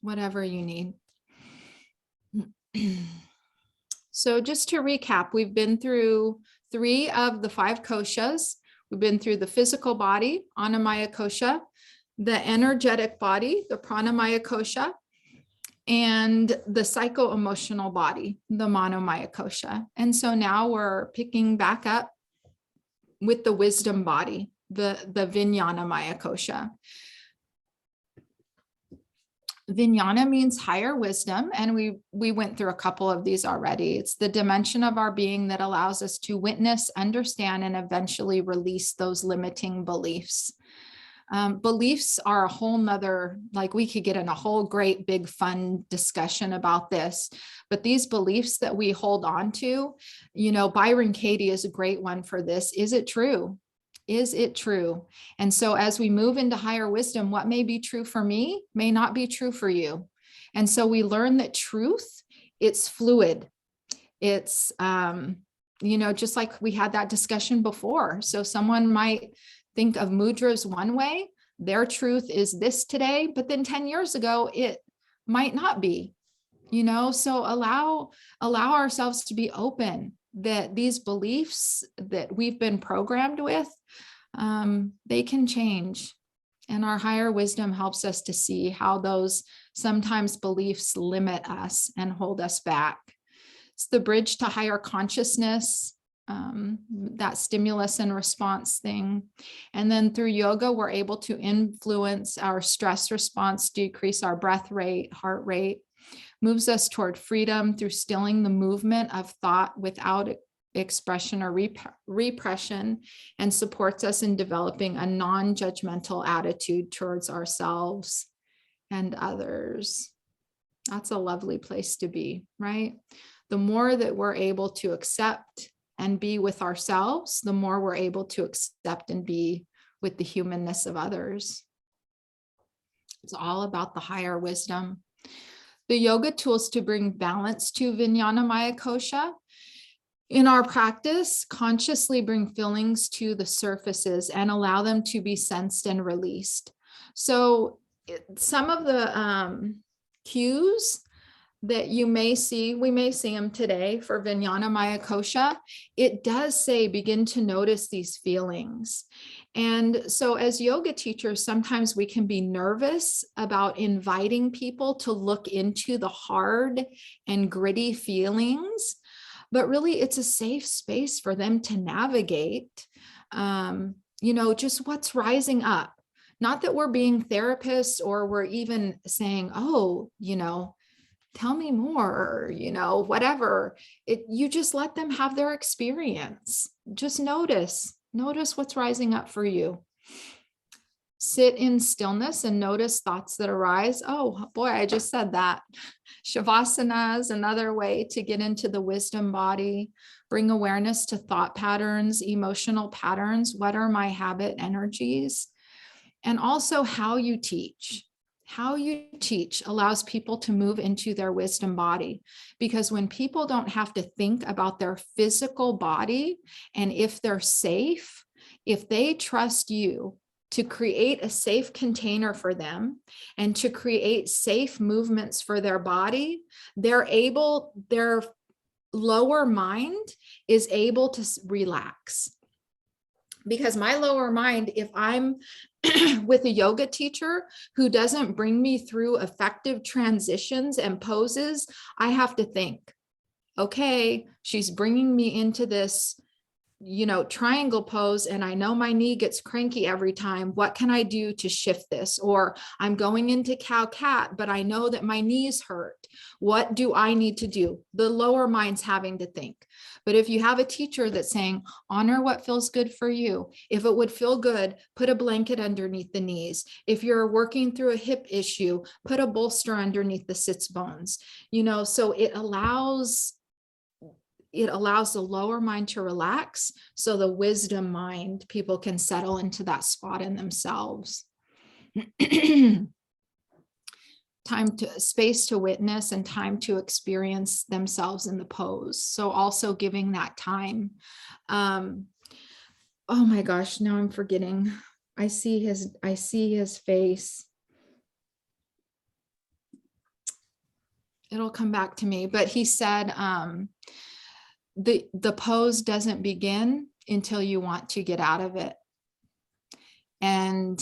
whatever you need. So just to recap, we've been through 3 of the 5 koshas. We've been through the physical body, Annamaya kosha, the energetic body, the pranamaya kosha, and the psycho-emotional body, the manomaya kosha. And so now we're picking back up with the wisdom body, the vijnanamaya kosha. Vijnana means higher wisdom, and we went through a couple of these already. It's the dimension of our being that allows us to witness, understand, and eventually release those limiting beliefs. Beliefs are a whole nother, like we could get in a whole great big fun discussion about this, but these beliefs that we hold on to, Byron Katie is a great one for this. Is it true? Is it true? And so as we move into higher wisdom, what may be true for me may not be true for you. And so we learn that truth, it's fluid. It's, just like we had that discussion before. So someone might think of mudras one way, their truth is this today, but then 10 years ago, it might not be, so allow ourselves to be open that these beliefs that we've been programmed with, they can change. And our higher wisdom helps us to see how those sometimes beliefs limit us and hold us back. It's the bridge to higher consciousness, that stimulus and response thing. And then through yoga, we're able to influence our stress response, decrease our breath rate, heart rate, moves us toward freedom through stilling the movement of thought without expression or repression, and supports us in developing a non-judgmental attitude towards ourselves and others. That's a lovely place to be, right? The more that we're able to accept and be with ourselves, the more we're able to accept and be with the humanness of others. It's all about the higher wisdom. The yoga tools to bring balance to Vijnanamaya kosha. In our practice, consciously bring feelings to the surfaces and allow them to be sensed and released. So some of the cues that you may see, we may see them today for Vijnanamaya kosha. It does say, begin to notice these feelings. And so as yoga teachers, sometimes we can be nervous about inviting people to look into the hard and gritty feelings, but really it's a safe space for them to navigate, just what's rising up. Not that we're being therapists or we're even saying, tell me more, whatever. You just let them have their experience. Just notice what's rising up for you. Sit in stillness and notice thoughts that arise. Oh boy, I just said that. Shavasana is another way to get into the wisdom body. Bring awareness to thought patterns, emotional patterns. What are my habit energies? And also how you teach. How you teach allows people to move into their wisdom body, because when people don't have to think about their physical body and if they're safe, if they trust you to create a safe container for them and to create safe movements for their body, their lower mind is able to relax. Because my lower mind, if I'm with a yoga teacher who doesn't bring me through effective transitions and poses, I have to think, okay, she's bringing me into this, triangle pose, and I know my knee gets cranky every time. What can I do to shift this? Or I'm going into cow cat, but I know that my knees hurt. What do I need to do? The lower mind's having to think. But if you have a teacher that's saying, honor what feels good for you. If it would feel good, put a blanket underneath the knees. If you're working through a hip issue, put a bolster underneath the sits bones. So it allows the lower mind to relax, so the wisdom mind, people can settle into that spot in themselves. Space to witness and time to experience themselves in the pose. So also giving that time. Oh my gosh, now I'm forgetting. I see his face. it'll come back to me, but he said, the pose doesn't begin until you want to get out of it. And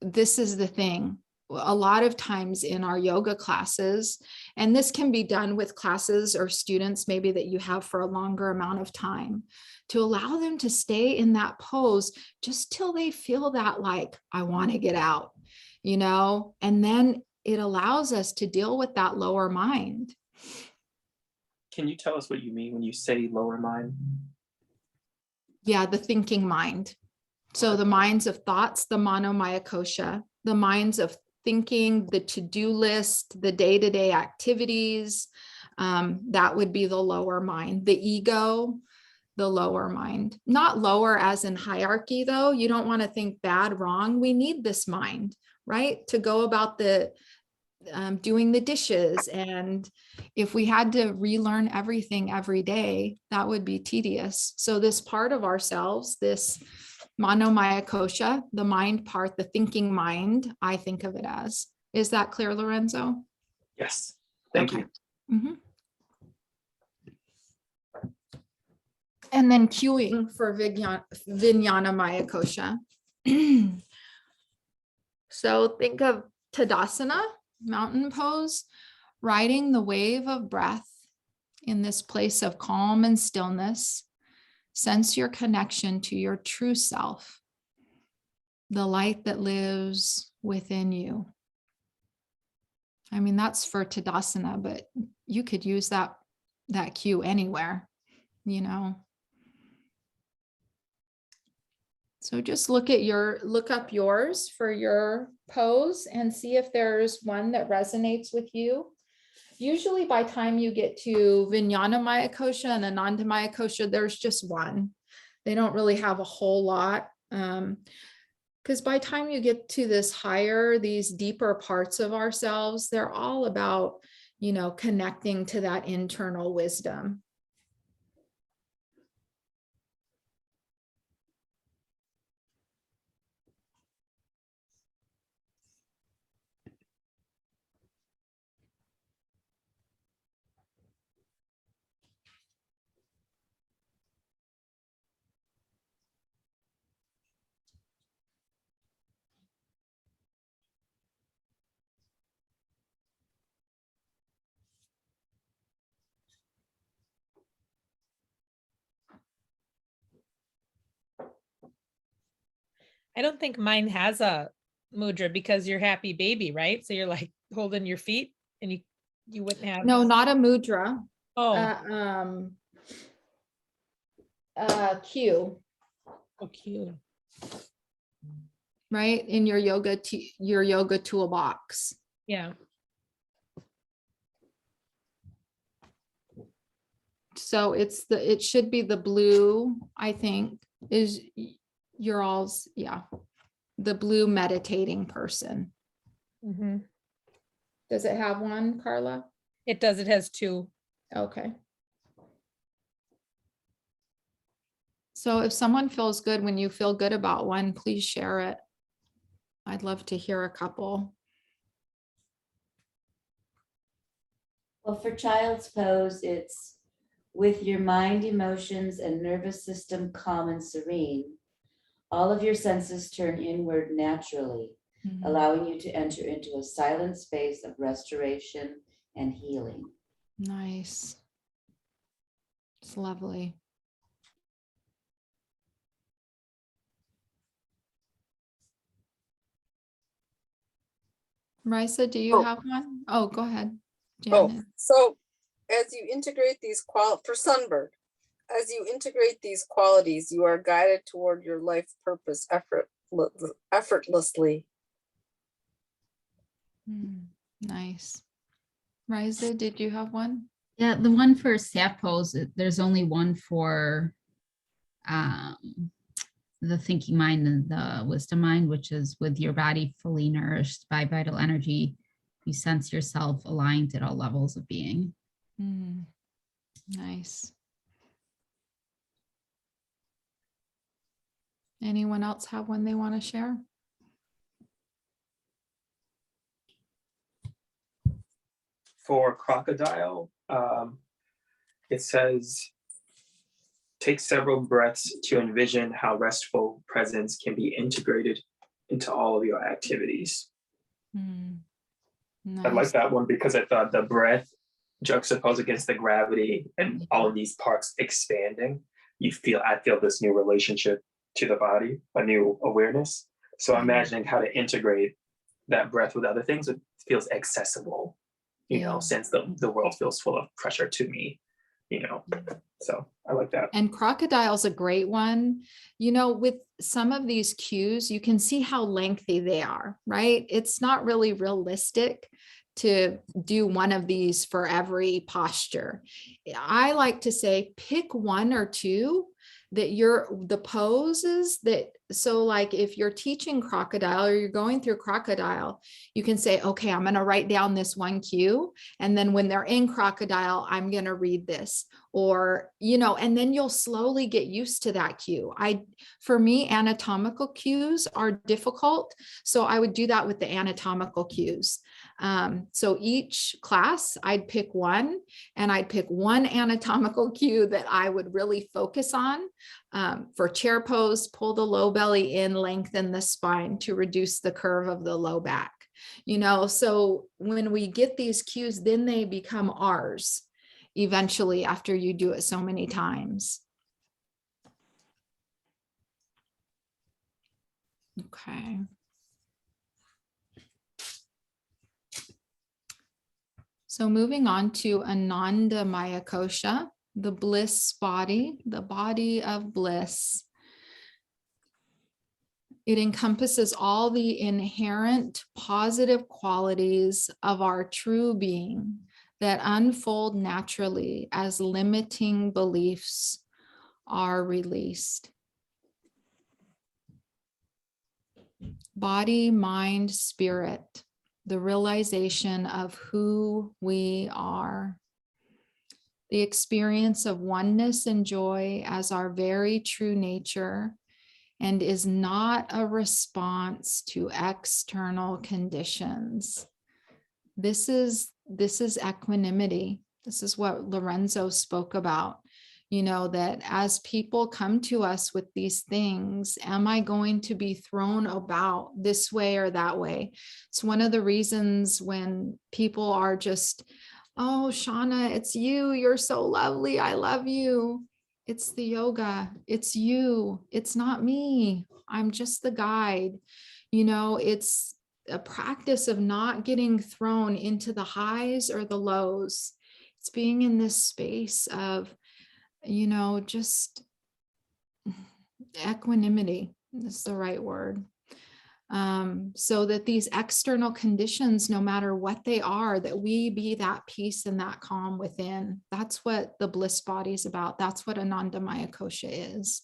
this is the thing. A lot of times in our yoga classes, and this can be done with classes or students maybe that you have for a longer amount of time, to allow them to stay in that pose just till they feel that, like, I want to get out, and then it allows us to deal with that lower mind. Can you tell us what you mean when you say lower mind? Yeah, the thinking mind. So the minds of thoughts, the manomaya kosha, the minds of thinking, the to-do list, the day-to-day activities, that would be the lower mind. The ego, the lower mind. Not lower as in hierarchy, though. You don't want to think bad, wrong. We need this mind, right? To go about the doing the dishes. And if we had to relearn everything every day, that would be tedious. So this part of ourselves, this manomaya kosha, the mind part, the thinking mind, I think of it as. Is that clear, Lorenzo? Yes. Thank you. Mm-hmm. And then cueing for Vijnanamaya kosha. So think of Tadasana, mountain pose, riding the wave of breath in this place of calm and stillness. Sense your connection to your true self, the light that lives within you. I mean, that's for Tadasana, but you could use that cue anywhere, So just look up yours for your pose and see if there's one that resonates with you. Usually by time you get to Vijnanamaya kosha and Anandamaya kosha, there's just one. They don't really have a whole lot. Because by time you get to this higher, these deeper parts of ourselves, they're all about, connecting to that internal wisdom. I don't think mine has a mudra because you're happy baby, right? So you're like holding your feet and you wouldn't have. No, not a mudra. Oh. Cue. Oh, cute. Right? In your yoga toolbox. Yeah. So it should be the blue, I think, is your all's, yeah, the blue meditating person. Mm-hmm. Does it have one, Carla? It does. It has two. Okay. So if someone feels good, when you feel good about one, please share it. I'd love to hear a couple. Well, for child's pose, it's with your mind, emotions, and nervous system calm and serene. All of your senses turn inward naturally, allowing you to enter into a silent space of restoration and healing. Nice. It's lovely. Marisa, do you have one? Oh, go ahead, Janet. So as you integrate these for Sunbird, as you integrate these qualities, you are guided toward your life purpose effortlessly. Nice. Marisa, did you have one? Yeah, the one for staff pose, there's only one for the thinking mind and the wisdom mind, which is with your body fully nourished by vital energy. You sense yourself aligned at all levels of being. Nice. Anyone else have one they want to share? for crocodile, it says, take several breaths to envision how restful presence can be integrated into all of your activities. I like Nice. that one because I thought the breath juxtaposed against the gravity and all of these parts expanding. I feel this new relationship to the body, a new awareness. So I'm imagining how to integrate that breath with other things. It feels accessible, since the world feels full of pressure to me, So I like that. And crocodile's a great one. With some of these cues, you can see how lengthy they are, right? It's not really realistic to do one of these for every posture. I like to say, pick one or two that the poses so like if you're teaching crocodile or you're going through crocodile, you can say, okay, I'm going to write down this one cue. And then when they're in crocodile, I'm going to read this, or, and then you'll slowly get used to that cue. For me, anatomical cues are difficult. So I would do that with the anatomical cues. So each class I'd pick one, and I'd pick one anatomical cue that I would really focus on. For chair pose, pull the low belly in, lengthen the spine to reduce the curve of the low back. So when we get these cues, then they become ours eventually after you do it so many times. Okay. So moving on to Ananda Maya Kosha, the bliss body, the body of bliss. It encompasses all the inherent positive qualities of our true being that unfold naturally as limiting beliefs are released. Body, mind, spirit, the realization of who we are. The experience of oneness and joy as our very true nature, and is not a response to external conditions. This is equanimity. This is what Lorenzo spoke about, that as people come to us with these things, am I going to be thrown about this way or that way? It's one of the reasons when people are just, oh, Shauna, it's you. You're so lovely. I love you. It's the yoga. It's you. It's not me. I'm just the guide. It's a practice of not getting thrown into the highs or the lows. It's being in this space of, just equanimity is the right word. So that these external conditions, no matter what they are, that we be that peace and that calm within. That's what the bliss body is about. That's what Ananda Maya Kosha is.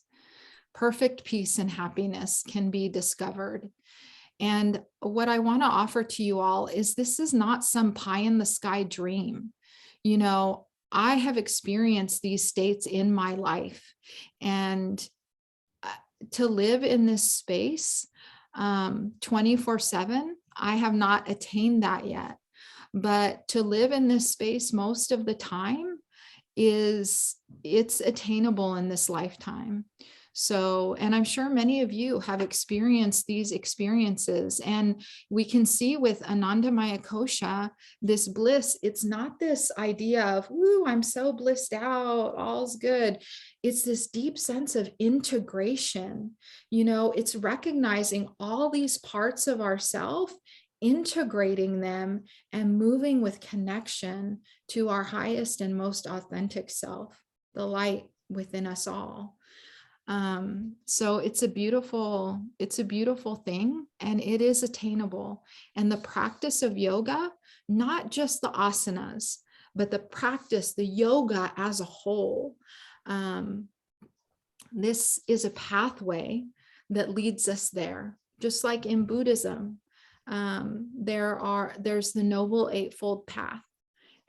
Perfect peace and happiness can be discovered. And what I want to offer to you all is this is not some pie in the sky dream. I have experienced these states in my life, and to live in this space 24/7, I have not attained that yet, but to live in this space most of the time it's attainable in this lifetime. So, and I'm sure many of you have experienced these experiences, and we can see with Ananda Maya Kosha, this bliss, it's not this idea of, woo, I'm so blissed out, all's good. It's this deep sense of integration. It's recognizing all these parts of ourself, integrating them and moving with connection to our highest and most authentic self, the light within us all. So it's a beautiful thing, and it is attainable. And the practice of yoga, not just the asanas, but the practice, the yoga as a whole. This is a pathway that leads us there. Just like in Buddhism, there's the Noble Eightfold Path.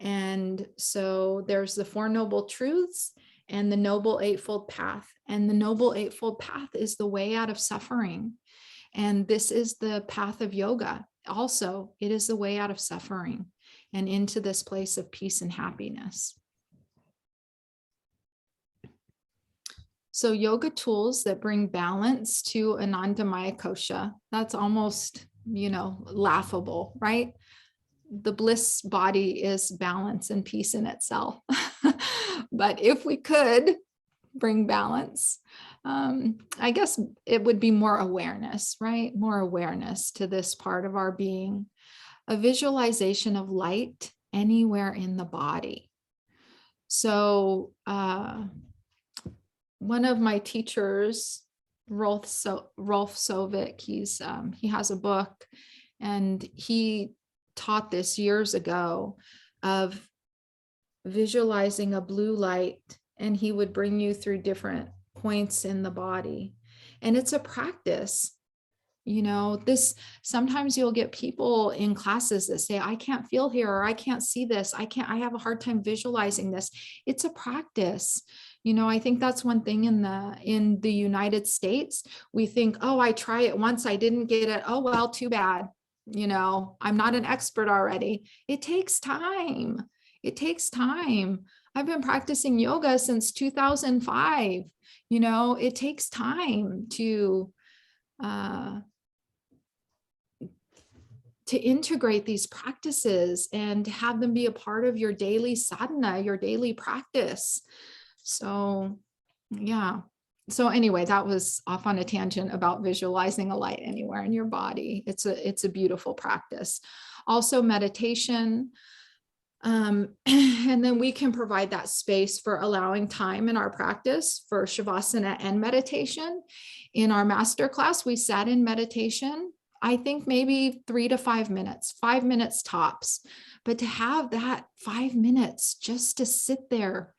And so there's the Four Noble Truths and the Noble Eightfold Path. And the Noble Eightfold Path is the way out of suffering. And this is the path of yoga. Also, it is the way out of suffering. and into this place of peace and happiness. So yoga tools that bring balance to Anandamaya Kosha, that's almost, laughable, right? The bliss body is balance and peace in itself. But if we could bring balance, I guess it would be more awareness, right? More awareness to this part of our being, a visualization of light anywhere in the body. So, one of my teachers, Rolf Sovic, he has a book, and he taught this years ago of visualizing a blue light, and he would bring you through different points in the body. And it's a practice. This, sometimes you'll get people in classes that say, I can't feel here, or I can't see this. I have a hard time visualizing this. It's a practice. I think that's one thing in the United States. We think, oh, I try it once, I didn't get it. Oh, well, too bad. I'm not an expert already. It takes time. It takes time. I've been practicing yoga since 2005. It takes time to integrate these practices and have them be a part of your daily sadhana, your daily practice. So, yeah. So anyway, that was off on a tangent about visualizing a light anywhere in your body. It's a beautiful practice. Also meditation. And then we can provide that space for allowing time in our practice for Shavasana and meditation. In our masterclass, we sat in meditation, I think maybe 3 to 5 minutes, 5 minutes tops. But to have that 5 minutes just to sit there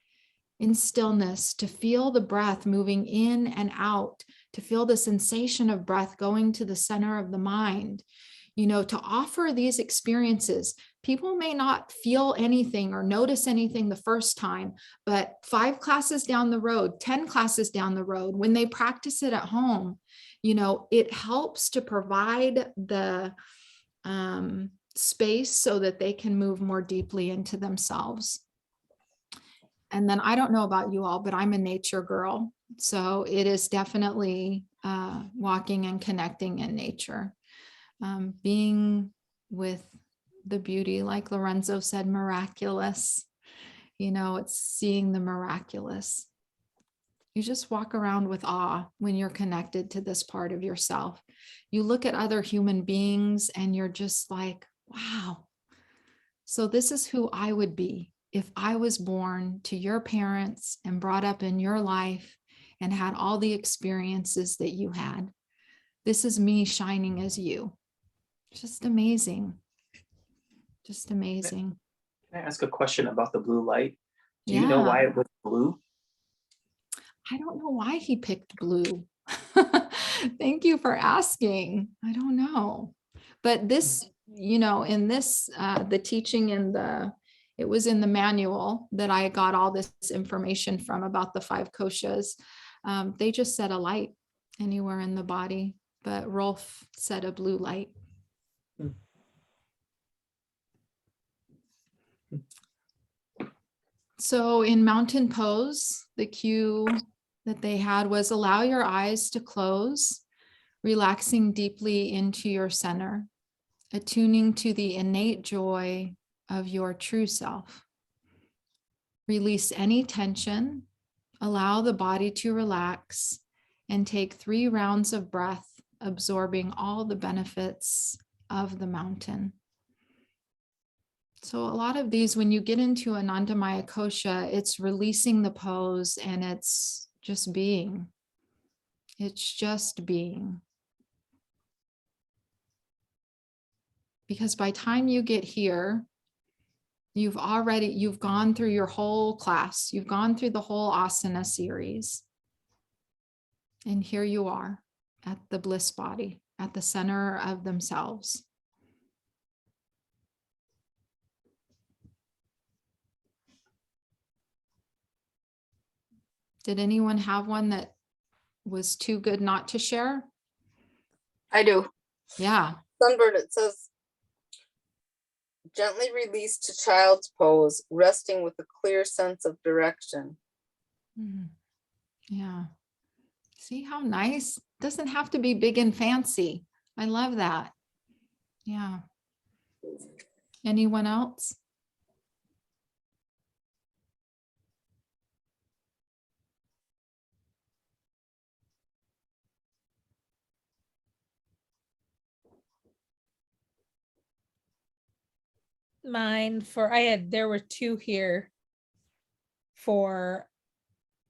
in stillness, to feel the breath moving in and out, to feel the sensation of breath going to the center of the mind, to offer these experiences. People may not feel anything or notice anything the first time, but 5 classes down the road, 10 classes down the road, when they practice it at home, it helps to provide the space so that they can move more deeply into themselves. And then I don't know about you all, but I'm a nature girl. So it is definitely walking and connecting in nature, being with the beauty, like Lorenzo said, miraculous. It's seeing the miraculous. You just walk around with awe when you're connected to this part of yourself. You look at other human beings and you're just like, wow. So this is who I would be if I was born to your parents and brought up in your life and had all the experiences that you had. This is me shining as you. Just amazing. Just amazing. Can I ask a question about the blue light? Do you know why it was blue? I don't know why he picked blue. Thank you for asking. I don't know. But this, in this, the teaching it was in the manual that I got all this information from about the 5 koshas. They just said a light anywhere in the body, but Rolf said a blue light. So in mountain pose, the cue that they had was allow your eyes to close, relaxing deeply into your center, attuning to the innate joy of your true self. Release any tension, allow the body to relax, and take 3 rounds of breath, absorbing all the benefits of the mountain. So a lot of these, when you get into Anandamaya Kosha, it's releasing the pose and it's just being. It's just being. Because by time you get here, you've gone through your whole class. You've gone through the whole asana series. And here you are at the bliss body, at the center of themselves. Did anyone have one that was too good not to share? I do. Yeah. Sunbird, it says, Gently release to child's pose, resting with a clear sense of direction. Mhm. Yeah. See how nice? Doesn't have to be big and fancy. I love that. Yeah. Anyone else? Mine for there were two here for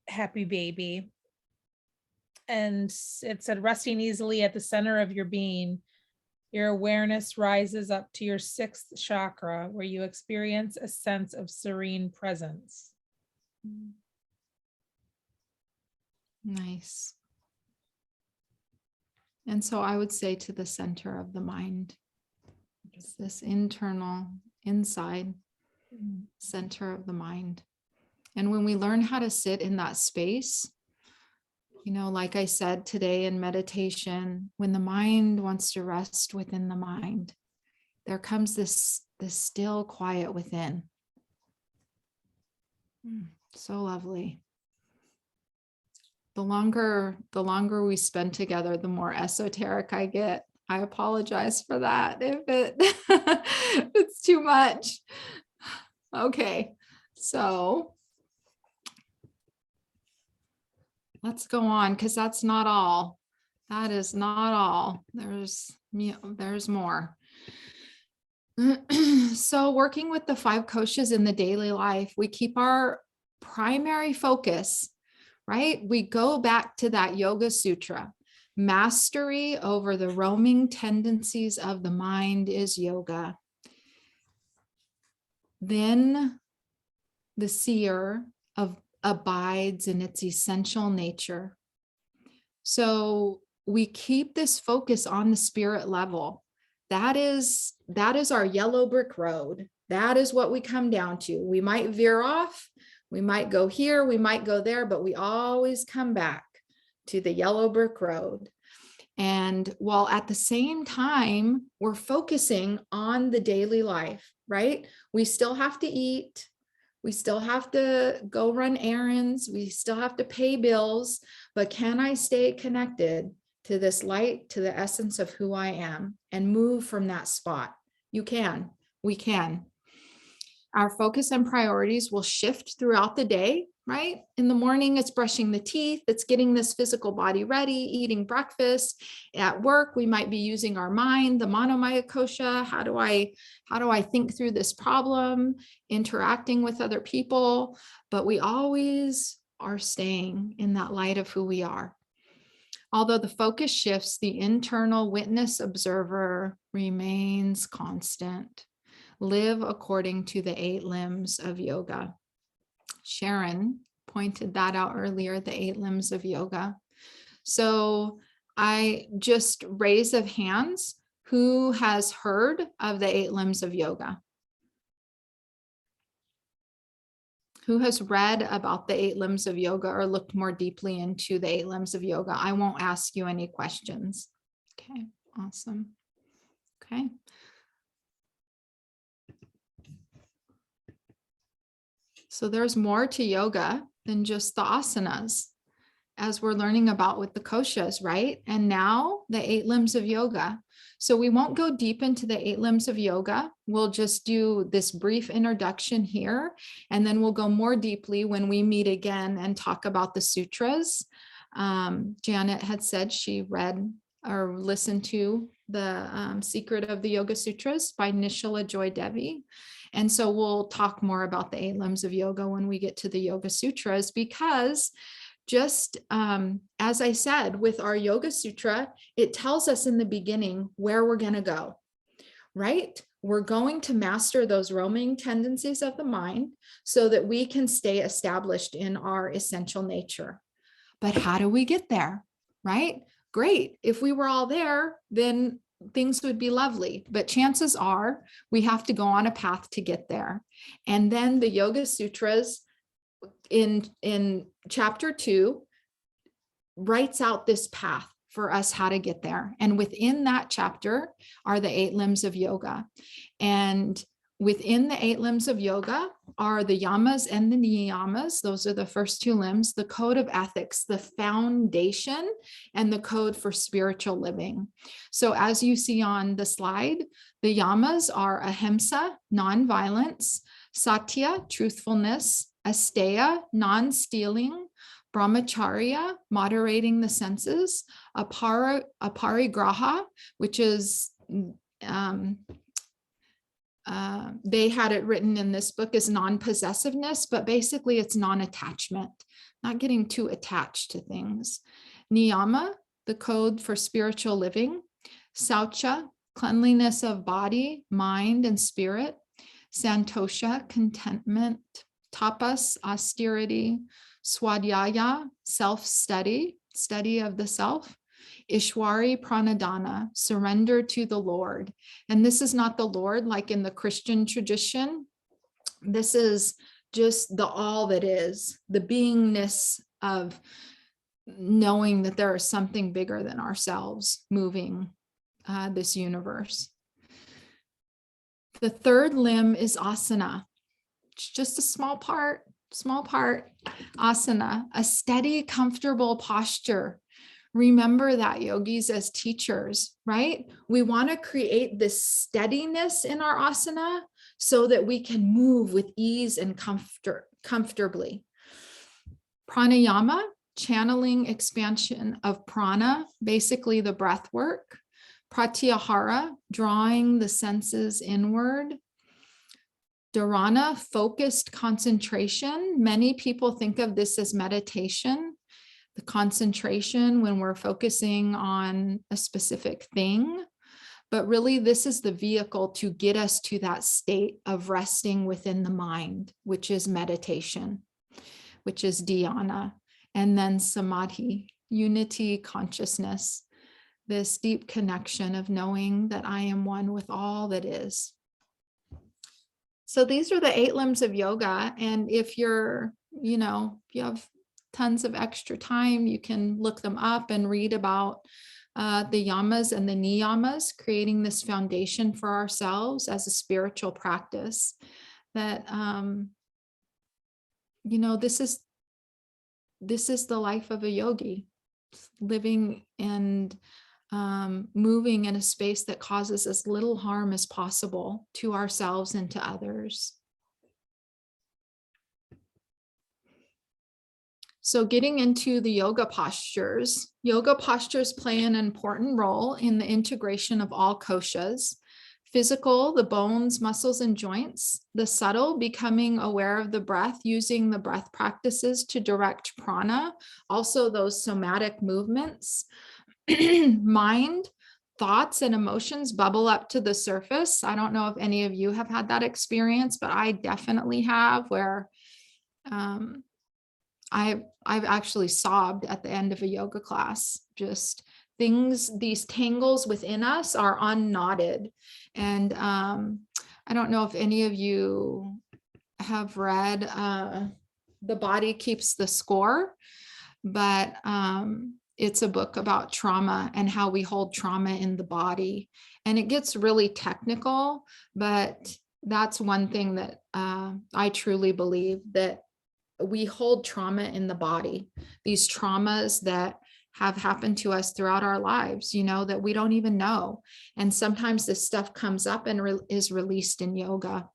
happy baby. And it said resting easily at the center of your being. Your awareness rises up to your sixth chakra, where you experience a sense of serene presence. Nice. And so I would say to the center of the mind, it's this internal, inside center of the mind. And when we learn how to sit in that space, you know, like I said today in meditation, when the mind wants to rest within the mind, there comes this still quiet within. So lovely. The longer we spend together, the more esoteric I get. I apologize for that if it's too much. Okay, so let's go on, because that's not all. That is not all. There's more. So working with the 5 koshas in the daily life, we keep our primary focus, right? We go back to that Yoga Sutra. Mastery over the roaming tendencies of the mind is yoga. Then the seer abides in its essential nature. So we keep this focus on the spirit level. That is our yellow brick road. That is what we come down to. We might veer off, we might go here, we might go there, but we always come back to the yellow brick road. And while at the same time, we're focusing on the daily life, right? We still have to eat. We still have to go run errands. We still have to pay bills, but can I stay connected to this light, to the essence of who I am, and move from that spot? You can, we can. Our focus and priorities will shift throughout the day, right? In the morning, it's brushing the teeth, it's getting this physical body ready, eating breakfast. At work, we might be using our mind, the Manomaya kosha. How do I think through this problem, interacting with other people? But we always are staying in that light of who we are. Although the focus shifts, the internal witness observer remains constant. Live according to the 8 limbs of yoga. Sharon pointed that out earlier, the 8 limbs of yoga. So I just raise of hands, who has heard of the 8 limbs of yoga? Who has read about the 8 limbs of yoga or looked more deeply into the 8 limbs of yoga? I won't ask you any questions. Okay, awesome. Okay. So there's more to yoga than just the asanas, as we're learning about with the koshas, right? And now the 8 limbs of yoga. So we won't go deep into the 8 limbs of yoga. We'll just do this brief introduction here, and then we'll go more deeply when we meet again and talk about the sutras. Janet had said she read or listened to the Secret of the Yoga Sutras by Nishala Joy Devi. And so we'll talk more about the 8 limbs of yoga when we get to the Yoga Sutras, because just as I said, with our Yoga Sutra, it tells us in the beginning where we're going to go, right? We're going to master those roaming tendencies of the mind so that we can stay established in our essential nature. But how do we get there, right? Great. If we were all there, then things would be lovely, but chances are we have to go on a path to get there. And then the Yoga Sutras in chapter 2 writes out this path for us how to get there. And within that chapter are the 8 limbs of yoga. And within the 8 limbs of yoga are the yamas and the niyamas. Those are the first 2 limbs, the code of ethics, the foundation, and the code for spiritual living. So as you see on the slide, the yamas are ahimsa, nonviolence, satya, truthfulness, asteya, non-stealing, brahmacharya, moderating the senses, aparigraha, which is they had it written in this book as non-possessiveness, but basically it's non-attachment, not getting too attached to things. Niyama, the code for spiritual living. Saucha, cleanliness of body, mind, and spirit. Santosha, contentment. Tapas, austerity. Swadhyaya, self-study, study of the self. Ishwari pranadana, surrender to the Lord. And this is not the Lord like in the Christian tradition. This is just the all that is, the beingness of knowing that there is something bigger than ourselves moving this universe. The 3rd limb is asana. It's just a small part. Asana, a steady, comfortable posture. Remember that, yogis, as teachers, right? We want to create this steadiness in our asana so that we can move with ease and comfortably. Pranayama, channeling expansion of prana, basically the breath work. Pratyahara, drawing the senses inward. Dharana, focused concentration. Many people think of this as meditation, the concentration when we're focusing on a specific thing. But really, this is the vehicle to get us to that state of resting within the mind, which is meditation, which is dhyana. And then samadhi, unity, consciousness, this deep connection of knowing that I am one with all that is. So these are the 8 limbs of yoga. And if you're, if you have tons of extra time, you can look them up and read about the yamas and the niyamas, creating this foundation for ourselves as a spiritual practice that, this is the life of a yogi, living and moving in a space that causes as little harm as possible to ourselves and to others. So getting into the yoga postures play an important role in the integration of all koshas. Physical, the bones, muscles, and joints. The subtle, becoming aware of the breath, using the breath practices to direct prana. Also those somatic movements. Mind, thoughts and emotions bubble up to the surface. I don't know if any of you have had that experience, but I definitely have, where I've actually sobbed at the end of a yoga class. Just things, these tangles within us are unknotted. And I don't know if any of you have read The Body Keeps the Score, but it's a book about trauma and how we hold trauma in the body. And it gets really technical, but that's one thing that I truly believe, that we hold trauma in the body, these traumas that have happened to us throughout our lives, that we don't even know. And sometimes this stuff comes up and is released in yoga.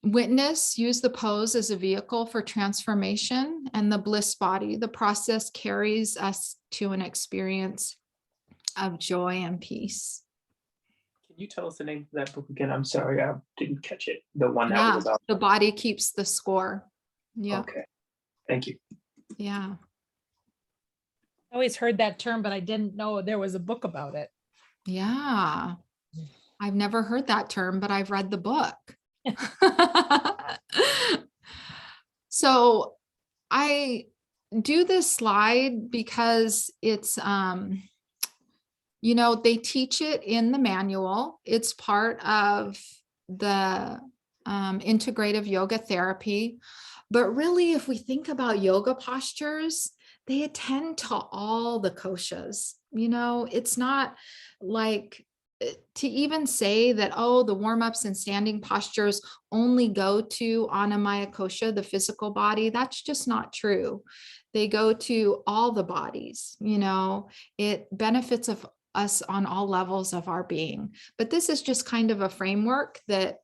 Witness, use the pose as a vehicle for transformation, and the bliss body. The process carries us to an experience of joy and peace. Can you tell us the name of that book again? I'm sorry, I didn't catch it. The one that was about. The Body Keeps the Score. Yeah. Okay. Thank you. Yeah. I always heard that term, but I didn't know there was a book about it. Yeah. I've never heard that term, but I've read the book. So I do this slide because it's, they teach it in the manual. It's part of the integrative yoga therapy. But really, if we think about yoga postures, they attend to all the koshas. It's not like to even say that, oh, the warm-ups and standing postures only go to Anamaya Kosha, the physical body, that's just not true. They go to all the bodies, you know, it benefits of us on all levels of our being. But this is just kind of a framework that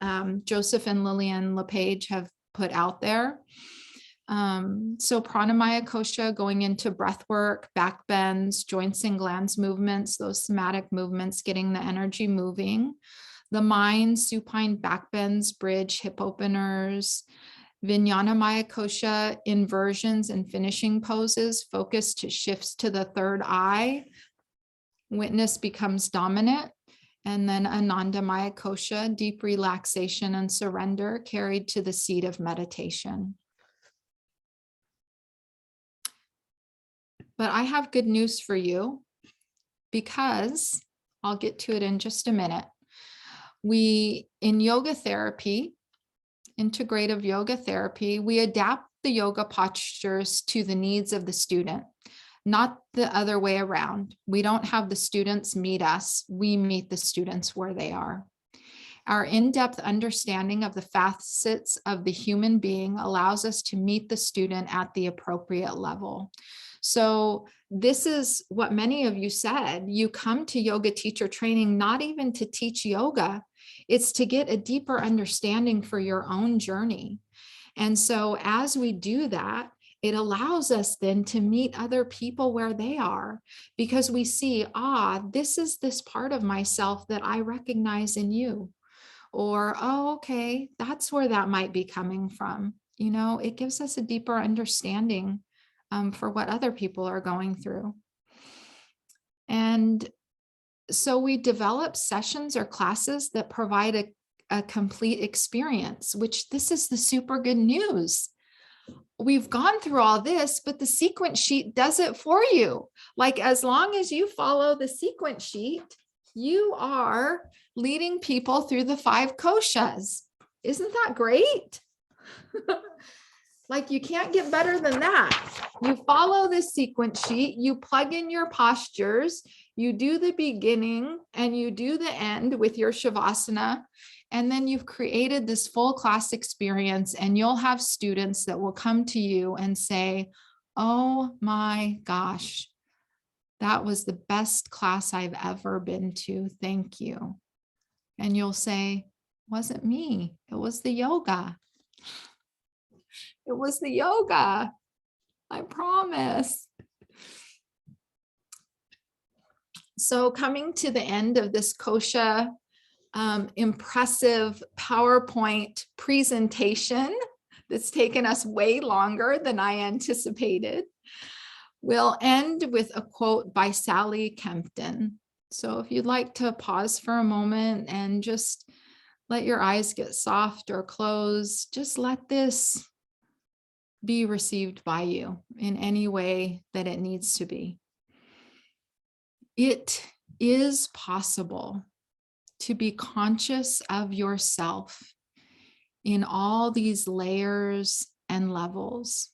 Joseph and Lillian LePage have put out there. So pranamaya kosha, going into breath work, back bends, joints and glands movements, those somatic movements, getting the energy moving. The mind, supine back bends, bridge, hip openers. Vijnanamaya kosha, inversions and finishing poses, focus to shifts to the third eye. Witness becomes dominant. And then Anandamaya kosha, deep relaxation and surrender, carried to the seat of meditation. But I have good news for you, because I'll get to it in just a minute. In yoga therapy, integrative yoga therapy, we adapt the yoga postures to the needs of the student, not the other way around. We don't have the students meet us, we meet the students where they are. Our in-depth understanding of the facets of the human being allows us to meet the student at the appropriate level. So this is what many of you said. You come to yoga teacher training, not even to teach yoga, it's to get a deeper understanding for your own journey. And so as we do that, it allows us then to meet other people where they are, because we see, this is this part of myself that I recognize in you. Or, oh, okay, that's where that might be coming from. You know, it gives us a deeper understanding for what other people are going through. And so we develop sessions or classes that provide a complete experience, which this is the super good news. We've gone through all this, but the sequence sheet does it for you. Like, as long as you follow the sequence sheet, you are leading people through the 5 koshas. Isn't that great? Like, you can't get better than that. You follow this sequence sheet, you plug in your postures, you do the beginning and you do the end with your shavasana, and then you've created this full class experience, and you'll have students that will come to you and say, oh my gosh, that was the best class I've ever been to. Thank you. And you'll say, wasn't me, it was the yoga. It was the yoga, I promise. So coming to the end of this kosha impressive PowerPoint presentation that's taken us way longer than I anticipated, we'll end with a quote by Sally Kempton. So if you'd like to pause for a moment and just let your eyes get soft or closed, just let this be received by you in any way that it needs to be. It is possible to be conscious of yourself in all these layers and levels,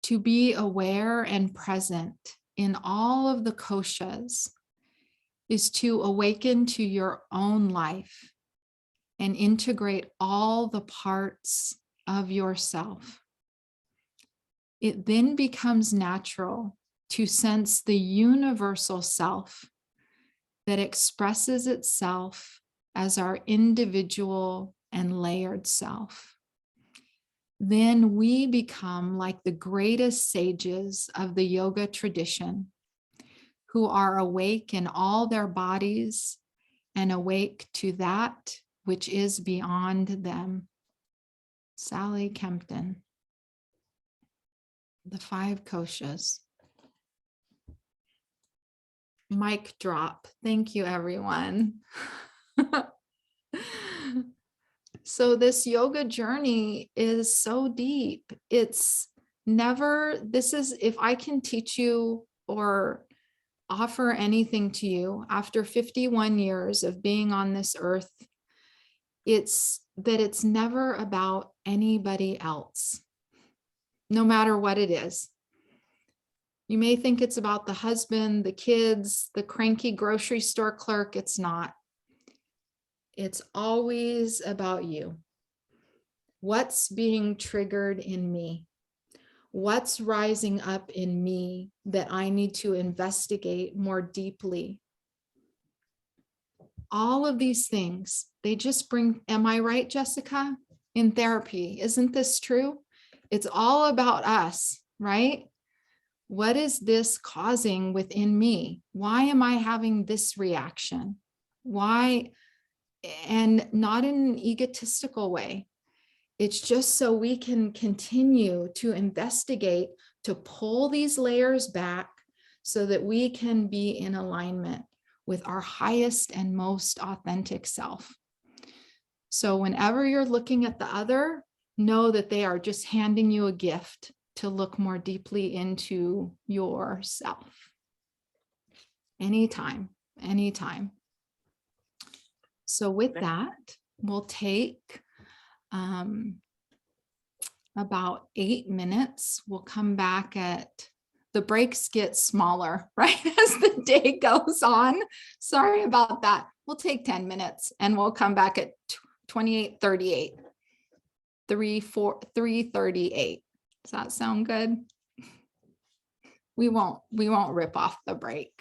to be aware and present in all of the koshas is to awaken to your own life and integrate all the parts of yourself. It then becomes natural to sense the universal self that expresses itself as our individual and layered self. Then we become like the greatest sages of the yoga tradition, who are awake in all their bodies and awake to that which is beyond them. Sally Kempton. The 5 koshas. Mic drop. Thank you, everyone. So this yoga journey is so deep. It's never, this is, if I can teach you or offer anything to you after 51 years of being on this earth, it's that it's never about anybody else, no matter what it is. You may think it's about the husband, the kids, the cranky grocery store clerk. It's not. It's always about you. What's being triggered in me? What's rising up in me that I need to investigate more deeply? All of these things, they just bring, am I right, Jessica? In therapy, isn't this true? It's all about us, right? What is this causing within me? Why am I having this reaction? Why? And not in an egotistical way. It's just so we can continue to investigate, to pull these layers back so that we can be in alignment with our highest and most authentic self. So whenever you're looking at the other, know that they are just handing you a gift to look more deeply into yourself. Anytime, anytime. So with that, we'll take about 8 minutes. We'll come back at, the breaks get smaller, right? As the day goes on. Sorry about that. We'll take 10 minutes and we'll come back at 28:38. 3:38. Does that sound good? We won't rip off the break.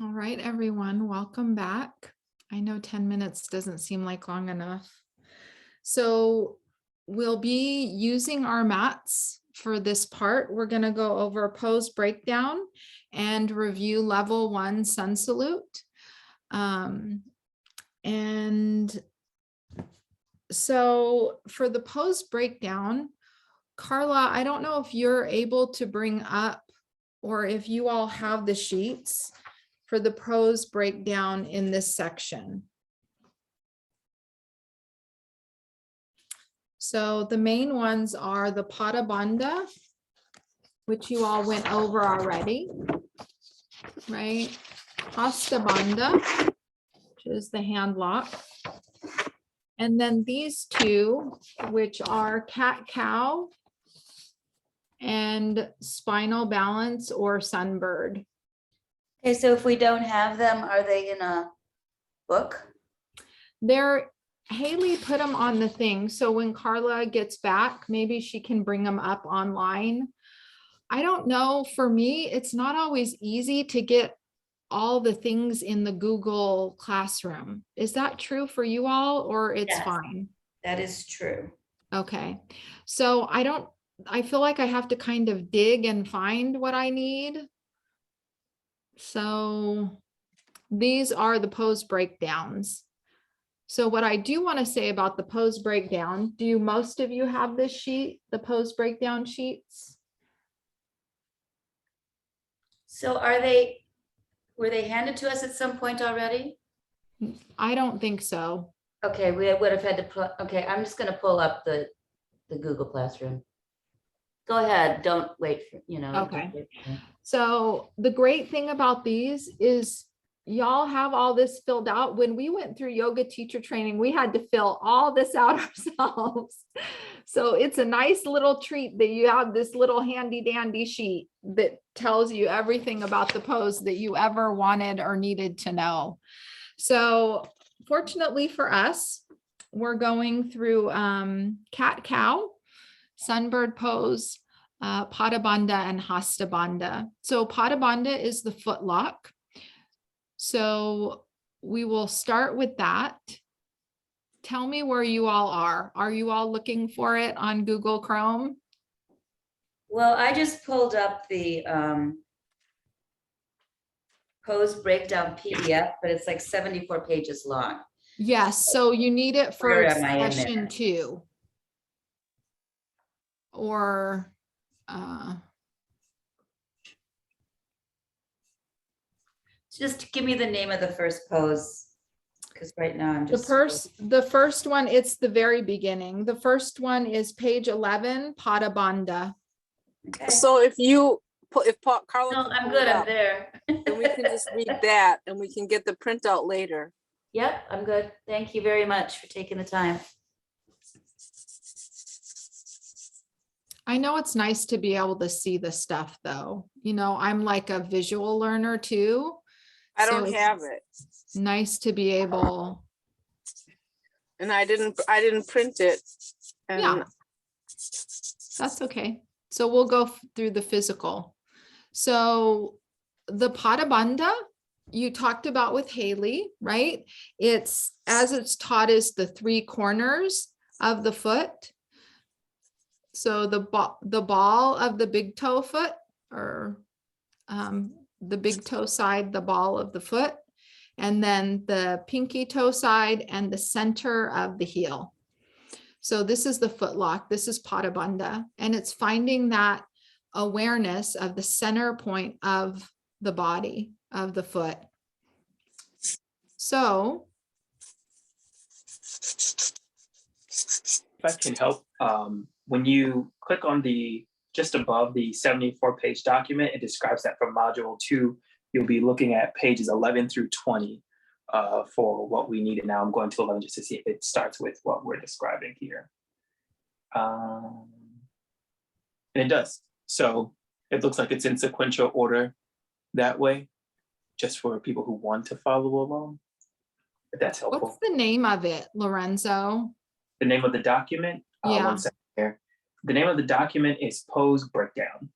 All right, everyone, welcome back. I know 10 minutes doesn't seem like long enough. So we'll be using our mats for this part. We're going to go over pose breakdown and review level 1 sun salute. And so for the pose breakdown, Carla, I don't know if you're able to bring up or if you all have the sheets for the pose breakdown in this section. So the main ones are the Hasta Bandha, which you all went over already, right? Hasta Bandha, which is the hand lock. And then these two, which are cat-cow and spinal balance or Sunbird. Okay, so if we don't have them, are they in a book? Haley put them on the thing. So when Carla gets back, maybe she can bring them up online. I don't know. For me, it's not always easy to get all the things in the Google Classroom. Is that true for you all, or it's Yes. fine? That is true. Okay. So I feel like I have to kind of dig and find what I need. So these are the pose breakdowns. So what I do want to say about the pose breakdown, do most of you have this sheet, the pose breakdown sheets? So were they handed to us at some point already? I don't think so. Okay, we would have had to put, okay, I'm just gonna pull up the Google Classroom. Go ahead, don't wait for, Okay. So the great thing about these is y'all have all this filled out. When we went through yoga teacher training, we had to fill all this out ourselves. So it's a nice little treat that you have this little handy dandy sheet that tells you everything about the pose that you ever wanted or needed to know. So fortunately for us, we're going through cat-cow, Sunbird pose, Hasta Bandha, and Hasta Bandha. So Hasta Bandha is the foot lock. So we will start with that. Tell me where you all are. Are you all looking for it on Google Chrome? Well, I just pulled up the pose breakdown PDF, but it's like 74 pages long. Yes, so you need it for Where am I in session there? 2. Or Just give me the name of the first pose, because right now I'm the just. first one, it's the very beginning. The first one is page 11, Hasta Bandha. Okay. So if Carla. No, can I'm pull good, it I'm up, there. then we can just read that and we can get the printout later. Yep, I'm good. Thank you very much for taking the time. I know it's nice to be able to see the stuff though. I'm like a visual learner too. I So don't it's have it. nice to be able. And I didn't print it. And Yeah, that's okay. So we'll go through the physical. So the Hasta Bandha you talked about with Haley, right? It's as it's taught is the 3 corners of the foot. So the ball of the big toe foot, or the big toe side, the ball of the foot, and then the pinky toe side and the center of the heel. So this is the foot lock. This is Hasta Bandha, and it's finding that awareness of the center point of the body of the foot. So If I can help, when you click on just above the 74-page document, it describes that for module 2, you'll be looking at pages 11 through 20 for what we need. And now I'm going to 11 just to see if it starts with what we're describing here. And it does. So it looks like it's in sequential order that way, just for people who want to follow along, if that's helpful. what's the name of it, Lorenzo? The name of the document? Yeah. 1 second here. The name of the document is Pose Breakdown.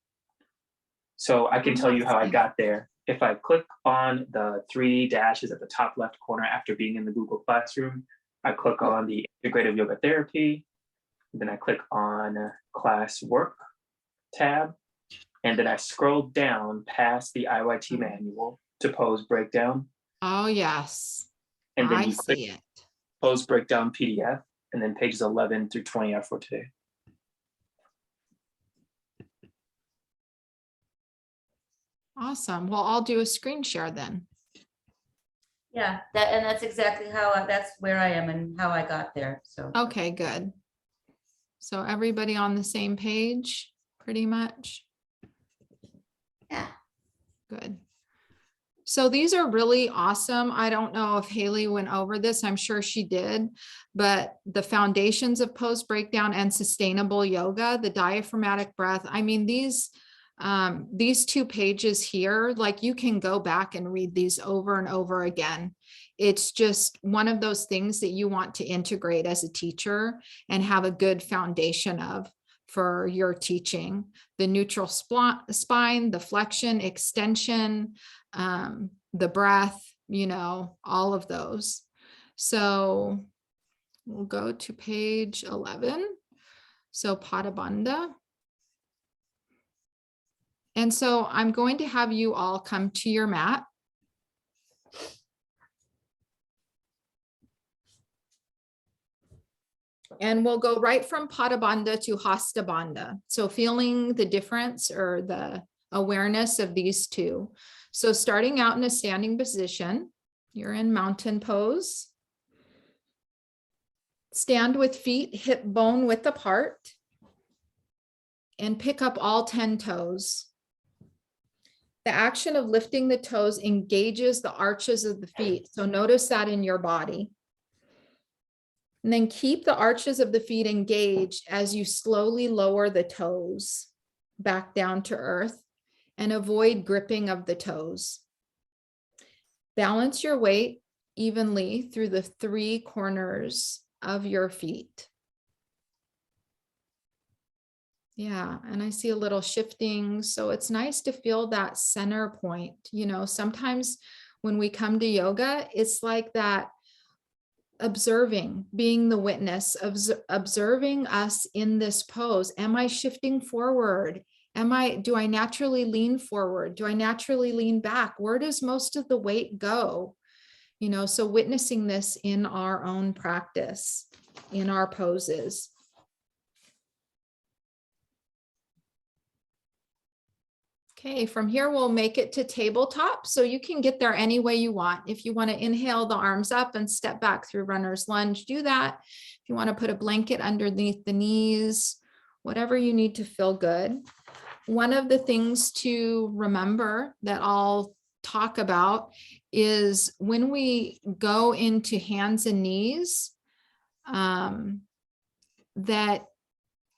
So I can tell you how I got there. if I click on the three dashes at the top left corner after being in the Google Classroom, I click on the Integrative Yoga Therapy, then I click on Class Work tab, and then I scroll down past the IYT manual to Pose Breakdown, Oh, yes, and then I you click see it. Pose Breakdown PDF, and then pages 11 through 20 are for today. Awesome. Well, I'll do a screen share then. Yeah, and that's exactly that's where I am and how I got there, so. Okay, good. So everybody on the same page, pretty much? Yeah. Good. So these are really awesome. I don't know if Haley went over this. I'm sure she did, but the foundations of post breakdown and sustainable yoga, the diaphragmatic breath. I mean, these 2 pages here, like you can go back and read these over and over again. It's just one of those things that you want to integrate as a teacher and have a good foundation of for your teaching. The neutral spine, the flexion, extension, the breath, all of those. So we'll go to page 11. So Hasta Bandha. And so I'm going to have you all come to your mat. And we'll go right from Hasta Bandha to Hasta Bandha. So feeling the difference or the awareness of these two. So starting out in a standing position, you're in mountain pose. Stand with feet hip bone width apart and pick up all 10 toes. The action of lifting the toes engages the arches of the feet. So notice that in your body. And then keep the arches of the feet engaged as you slowly lower the toes back down to earth and avoid gripping of the toes. Balance your weight evenly through the 3 corners of your feet. Yeah, and I see a little shifting. So it's nice to feel that center point. Sometimes when we come to yoga, it's like that observing, being the witness, observing us in this pose. Am I shifting forward? Do I naturally lean forward? Do I naturally lean back? Where does most of the weight go? So witnessing this in our own practice, in our poses. Okay, from here, we'll make it to tabletop. So you can get there any way you want. If you want to inhale the arms up and step back through runner's lunge, do that. If you want to put a blanket underneath the knees, whatever you need to feel good. One of the things to remember that I'll talk about is when we go into hands and knees, that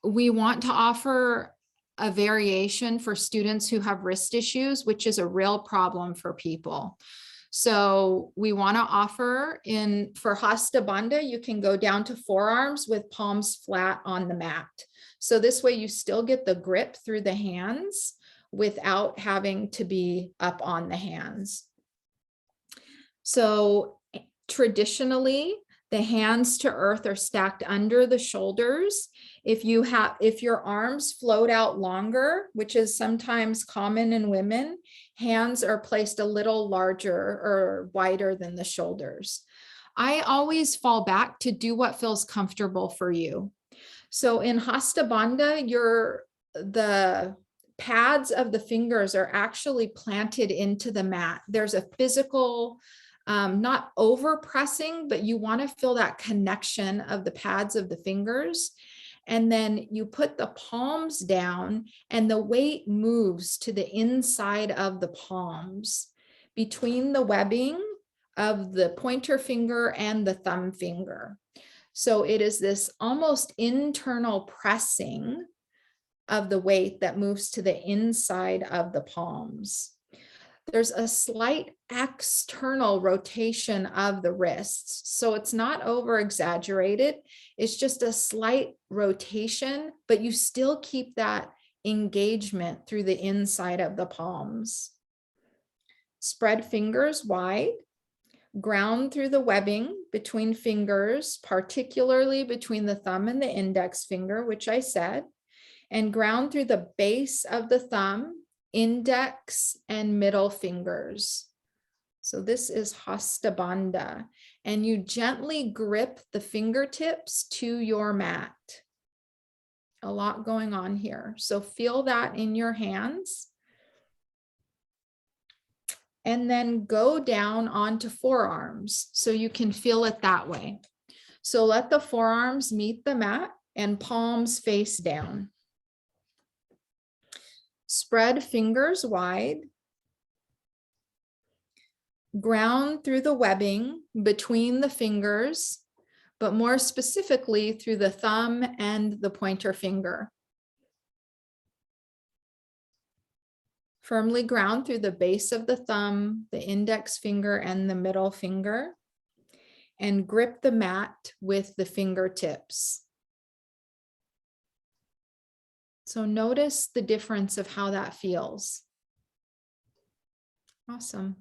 we want to offer a variation for students who have wrist issues, which is a real problem for people. So we want to offer for Hasta Bandha, you can go down to forearms with palms flat on the mat. So this way you still get the grip through the hands without having to be up on the hands. So traditionally, the hands to earth are stacked under the shoulders. If your arms float out longer, which is sometimes common in women, hands are placed a little larger or wider than the shoulders. I always fall back to do what feels comfortable for you. So in Hasta Bandha, the pads of the fingers are actually planted into the mat. There's a physical not over pressing, but you want to feel that connection of the pads of the fingers. And then you put the palms down and the weight moves to the inside of the palms between the webbing of the pointer finger and the thumb finger. So it is this almost internal pressing of the weight that moves to the inside of the palms. There's a slight external rotation of the wrists. So it's not over exaggerated. It's just a slight rotation, but you still keep that engagement through the inside of the palms. Spread fingers wide. Ground through the webbing between fingers, particularly between the thumb and the index finger, which I said, and ground through the base of the thumb, index, and middle fingers. So this is Hasta Bandha, and you gently grip the fingertips to your mat. A lot going on here. So feel that in your hands. And then go down onto forearms so you can feel it that way. So let the forearms meet the mat and palms face down. Spread fingers wide. Ground through the webbing between the fingers, but more specifically through the thumb and the pointer finger. Firmly ground through the base of the thumb, the index finger, and the middle finger, and grip the mat with the fingertips. So notice the difference of how that feels. Awesome.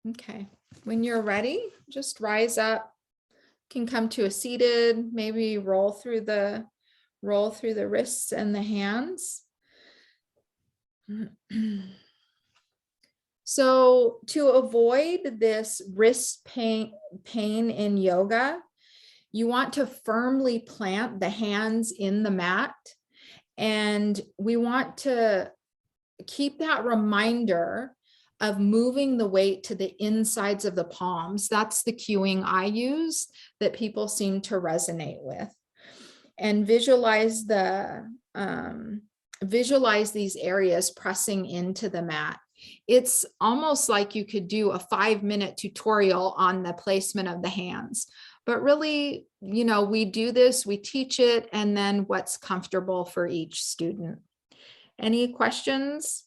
Okay, when you're ready, just rise up. You can come to a seated, maybe roll through the wrists and the hands. So to avoid this wrist pain in yoga, you want to firmly plant the hands in the mat, and we want to keep that reminder of moving the weight to the insides of the palms. That's the cueing I use that people seem to resonate with. And visualize these areas pressing into the mat. It's almost like you could do a 5-minute tutorial on the placement of the hands, but really, you know, we do this, we teach it, and then what's comfortable for each student. Any questions?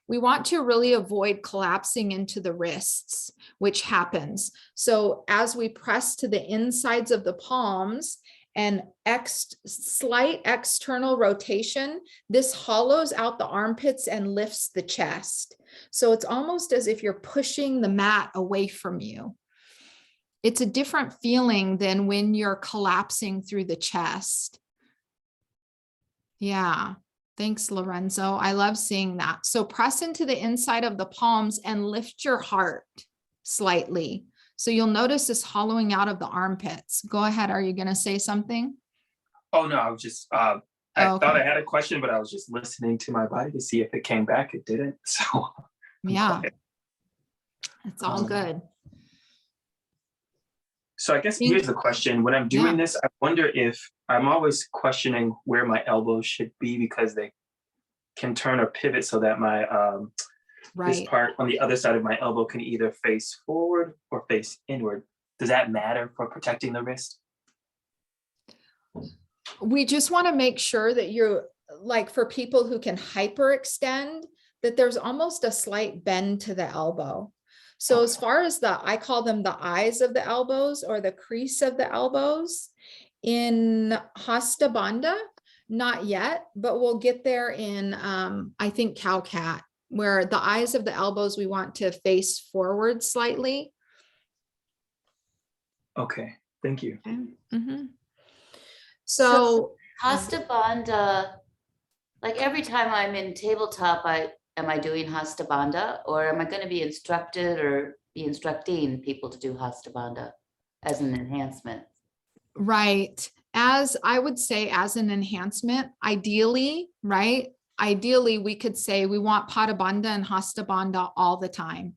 We want to really avoid collapsing into the wrists, which happens. So as we press to the insides of the palms, and slight external rotation, this hollows out the armpits and lifts the chest. So it's almost as if you're pushing the mat away from you. It's a different feeling than when you're collapsing through the chest. Yeah, thanks, Lorenzo. I love seeing that. So press into the inside of the palms and lift your heart slightly. So you'll notice this hollowing out of the armpits. Go ahead. Are you going to say something? Oh, no, I was just, I thought I had a question, but I was just listening to my body to see if it came back. It didn't. So yeah, it's all good. So I guess here's the question. When I'm doing this, I wonder if I'm always questioning where my elbows should be, because they can turn or pivot so that my this part on the other side of my elbow can either face forward or face inward. Does that matter for protecting the wrist? We just want to make sure that you're, like, for people who can hyperextend, that there's almost a slight bend to the elbow. So as far as I call them the eyes of the elbows or the crease of the elbows in Hasta Bandha, not yet, but we'll get there in, I think, cow-cat, where the eyes of the elbows, we want to face forward slightly. Okay, thank you. Okay. Mm-hmm. So Hasta Bandha, like every time I'm in tabletop, am I doing Hasta Bandha, or am I going to be instructed or be instructing people to do Hasta Bandha as an enhancement? Right. As I would say, as an enhancement, ideally, right? Ideally, we could say we want Pada Bandha and Hasta Bandha all the time,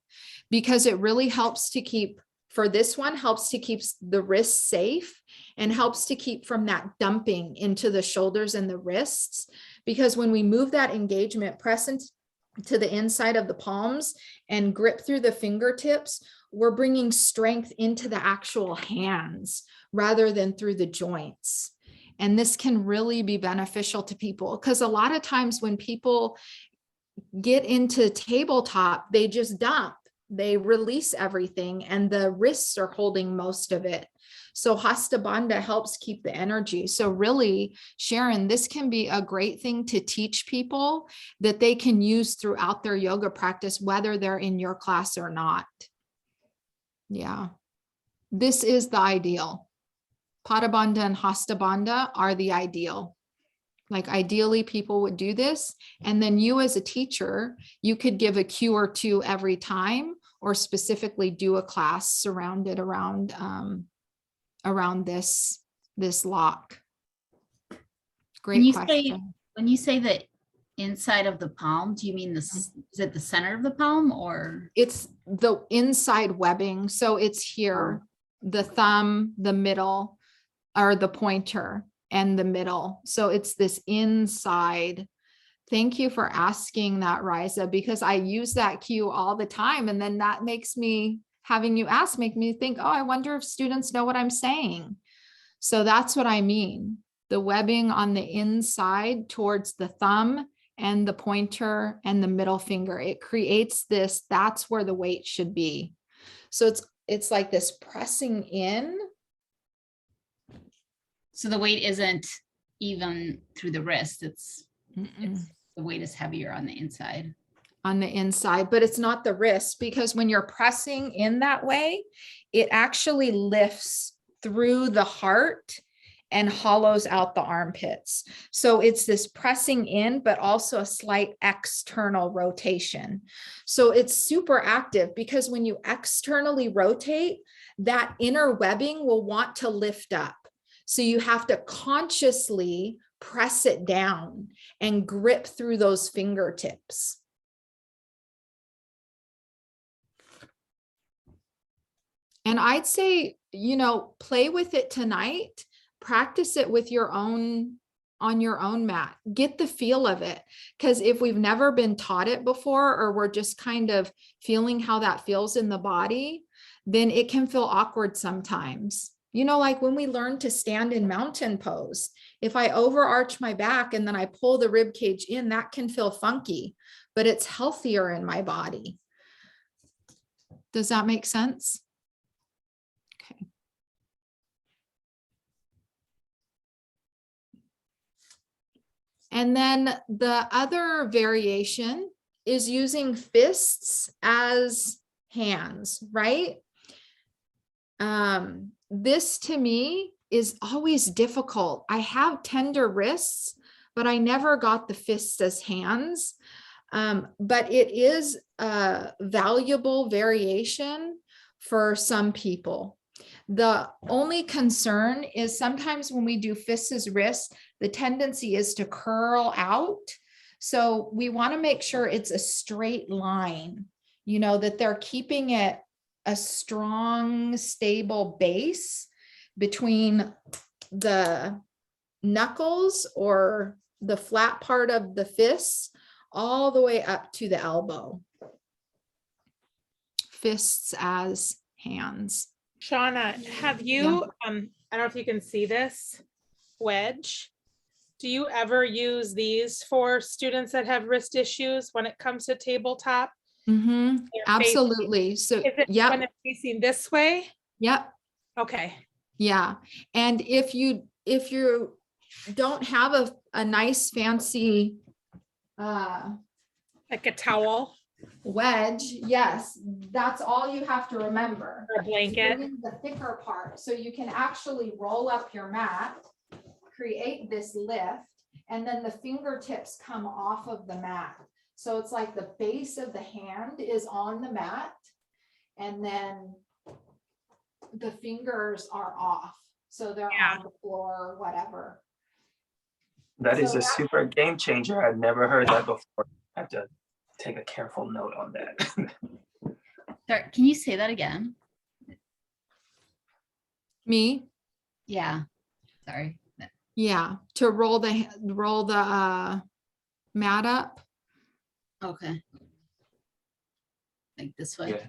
because it really helps to keep, for this one, helps to keep the wrists safe and helps to keep from that dumping into the shoulders and the wrists. Because when we move that engagement, press into the inside of the palms and grip through the fingertips, we're bringing strength into the actual hands rather than through the joints. And this can really be beneficial to people, because a lot of times when people get into tabletop, they just dump, they release everything, and the wrists are holding most of it. So Hasta Bandha helps keep the energy. So really, Sharon, this can be a great thing to teach people that they can use throughout their yoga practice, whether they're in your class or not. Yeah, this is the ideal. Pada Bandha and Hasta Bandha are the ideal. Like ideally people would do this. And then you as a teacher, you could give a cue or two every time, or specifically do a class surrounded around this lock. Great question. When you say the inside of the palm, do you mean this, is it the center of the palm or? It's the inside webbing. So it's here, the thumb, the middle, or the pointer and the middle. So it's this inside. Thank you for asking that, Riza, because I use that cue all the time. And then that makes me, having you ask, make me think, oh, I wonder if students know what I'm saying. So that's what I mean. The webbing on the inside towards the thumb and the pointer and the middle finger. It creates this, that's where the weight should be. So it's like this pressing in. So the weight isn't even through the wrist. It's the weight is heavier on the inside. On the inside, but it's not the wrist, because when you're pressing in that way, it actually lifts through the heart and hollows out the armpits. So it's this pressing in, but also a slight external rotation. So it's super active, because when you externally rotate, that inner webbing will want to lift up. So you have to consciously press it down and grip through those fingertips. And I'd say, play with it tonight, practice it with on your own mat, get the feel of it. Because if we've never been taught it before, or we're just kind of feeling how that feels in the body, then it can feel awkward sometimes. Like when we learn to stand in mountain pose, if I overarch my back and then I pull the rib cage in, that can feel funky, but it's healthier in my body. Does that make sense? Okay. And then the other variation is using fists as hands, right? This to me is always difficult. I have tender wrists, but I never got the fists as hands. But it is a valuable variation for some people. The only concern is sometimes when we do fists as wrists, the tendency is to curl out. So we want to make sure it's a straight line, that they're keeping it a strong, stable base between the knuckles or the flat part of the fists all the way up to the elbow. Fists as hands. Shauna, have you, I don't know if you can see this wedge. Do you ever use these for students that have wrist issues when it comes to tabletop? Absolutely. So, is it when it's facing this way? Yep. Okay. Yeah. And if you don't have a nice fancy Like a towel, wedge, yes, that's all you have to remember. or a blanket. The thicker part, so you can actually roll up your mat, create this lift, and then the fingertips come off of the mat. So it's like the base of the hand is on the mat, and then the fingers are off. So they're on the floor or whatever. That is a super game changer. I've never heard that before. I have to take a careful note on that. Sorry, can you say that again? Me? Yeah, sorry. Yeah, to roll the mat up. Okay. Like this way? Yeah.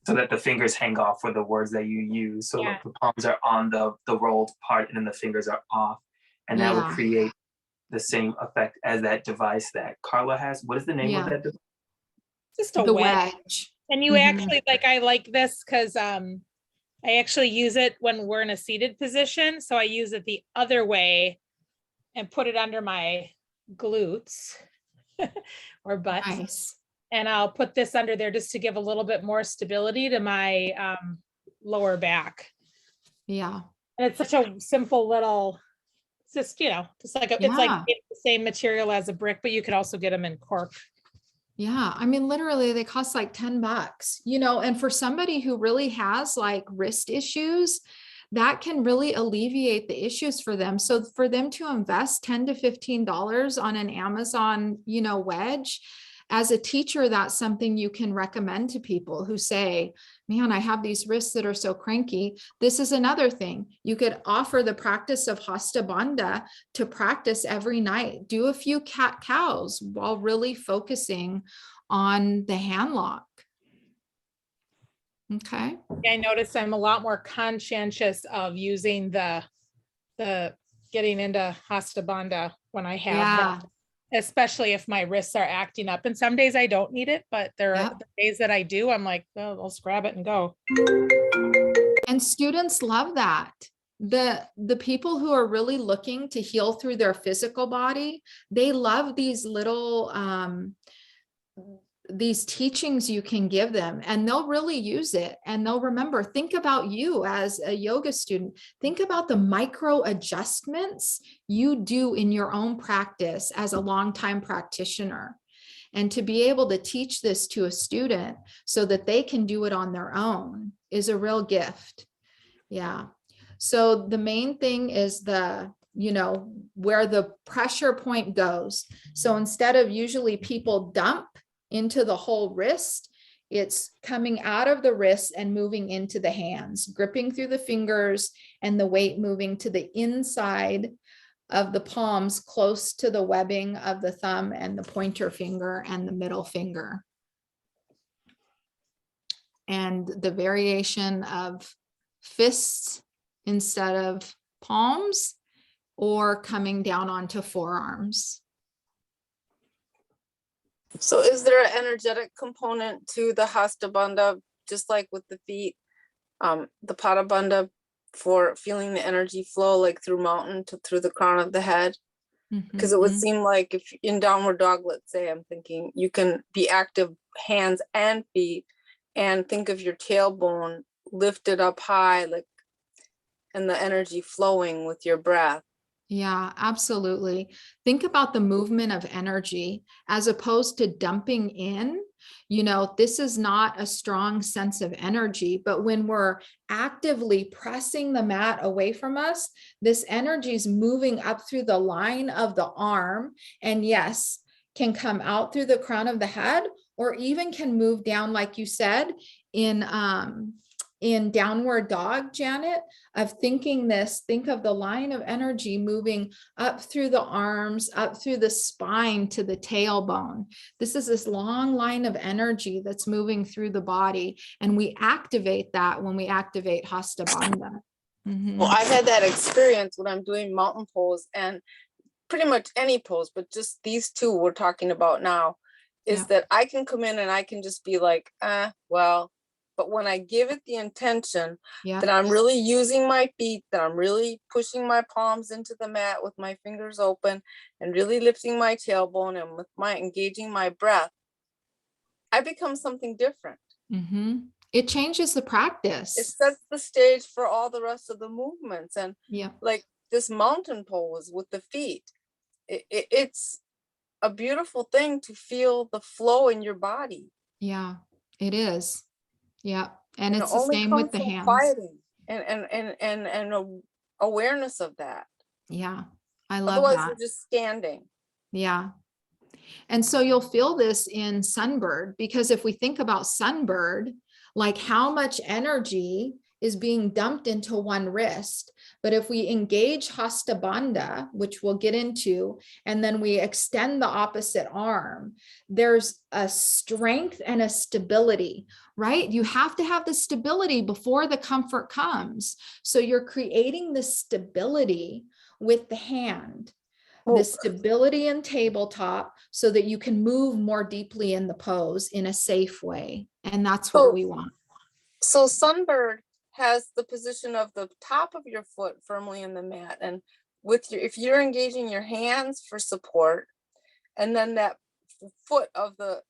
So that the fingers hang off for the words that you use. So Yeah. the palms are on the rolled part and then the fingers are off. And that would create the same effect as that device that Carla has. What is the name of that device? Just a The wedge. wedge. And you actually, like, I like this because I actually use it when we're in a seated position. So I use it the other way and put it under my glutes or butt. Nice. And I'll put this under there just to give a little bit more stability to my lower back. Yeah. And it's such a simple little, it's just, just like, it's like Yeah. the same material as a brick, but you could also get them in cork. Yeah. I mean, literally they cost like $10, and for somebody who really has like wrist issues, that can really alleviate the issues for them. So for them to invest $10 to $15 on an Amazon, wedge, as a teacher, that's something you can recommend to people who say, man, I have these wrists that are so cranky. This is another thing. You could offer the practice of Hasta Bandha to practice every night. Do a few cat-cows while really focusing on the hand lock. Okay. I noticed I'm a lot more conscientious of using the getting into Hasta Bandha when I have that, especially if my wrists are acting up. And some days I don't need it, but there are the days that I do, I'm like, oh, I'll just grab it and go. And students love that. The people who are really looking to heal through their physical body, they love these little these teachings you can give them, and they'll really use it, and they'll remember. Think about you as a yoga student. Think about the micro adjustments you do in your own practice as a longtime practitioner. And to be able to teach this to a student so that they can do it on their own is a real gift. Yeah. So the main thing is where the pressure point goes. So instead of usually people dump into the whole wrist, it's coming out of the wrist and moving into the hands, gripping through the fingers, and the weight moving to the inside of the palms, close to the webbing of the thumb and the pointer finger and the middle finger. And the variation of fists instead of palms, or coming down onto forearms. So is there an energetic component to the Hasta Bandha, just like with the feet, the Pada Bandha, for feeling the energy flow like through mountain to through the crown of the head? Because it would seem like if in downward dog, let's say, I'm thinking you can be active hands and feet, and think of your tailbone lifted up high, like, and the energy flowing with your breath. Yeah, absolutely. Think about the movement of energy as opposed to dumping in. This is not a strong sense of energy, but when we're actively pressing the mat away from us, this energy is moving up through the line of the arm, and yes, can come out through the crown of the head, or even can move down, like you said, in downward dog, Janet, of think of the line of energy moving up through the arms, up through the spine to the tailbone. This is this long line of energy that's moving through the body. And we activate that when we activate Hasta Bandha. Well, I've had that experience when I'm doing mountain pose, and pretty much any pose, but just these two we're talking about now, is that I can come in and I can just be like, well. But when I give it the intention that I'm really using my feet, that I'm really pushing my palms into the mat with my fingers open and really lifting my tailbone, and with my engaging my breath, I become something different. It changes the practice. It sets the stage for all the rest of the movements. And like this mountain pose with the feet, it's a beautiful thing to feel the flow in your body. Yeah, it is. Yeah. And it it's the same with the hands. Quieting and awareness of that. Yeah. I love Otherwise, that. you're just standing. Yeah. And so you'll feel this in Sunbird, because if we think about Sunbird, like how much energy is being dumped into one wrist. But if we engage Hasta Bandha, which we'll get into, and then we extend the opposite arm, there's a strength and a stability, right? You have to have the stability before the comfort comes. So you're creating the stability with the hand, the stability in tabletop, so that you can move more deeply in the pose in a safe way. And that's what we want. So Sunbird has the position of the top of your foot firmly in the mat, and with your, if you're engaging your hands for support, and then that foot of the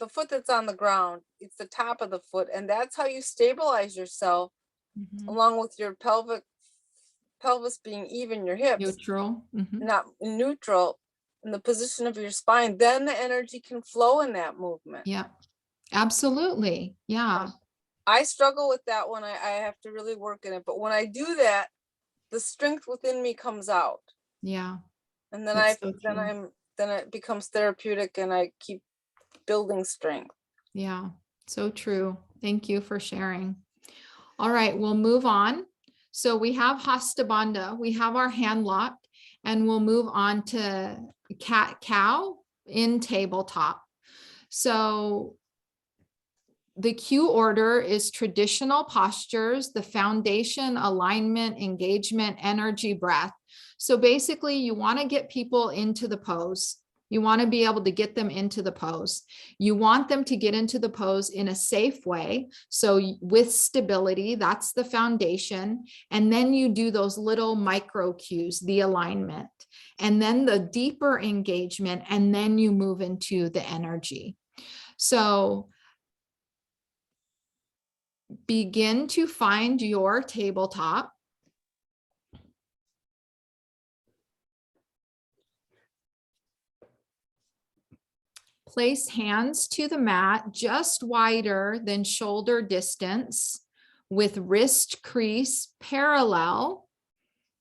foot that's on the ground, it's the top of the foot, and that's how you stabilize yourself, Mhm. along with your pelvis being even, your hips Neutral. Mhm. not neutral, in the position of your spine. Then the energy can flow in that movement. Yeah, absolutely. Yeah. I struggle with that one. I have to really work in it, but when I do that, the strength within me comes out, Yeah. and then That's so true. then it becomes therapeutic, and I keep building strength. Yeah. So true. Thank you for sharing. All right, we'll move on. So we have Hasta Bandha, we have our hand locked, and we'll move on to cat cow in tabletop. So the cue order is traditional postures, the foundation, alignment, engagement, energy, breath. So basically you want to get people into the pose. You want to be able to get them into the pose. You want them to get into the pose in a safe way. So with stability, that's the foundation. And then you do those little micro cues, the alignment, and then the deeper engagement, and then you move into the energy. So begin to find your tabletop. Place hands to the mat just wider than shoulder distance, with wrist crease parallel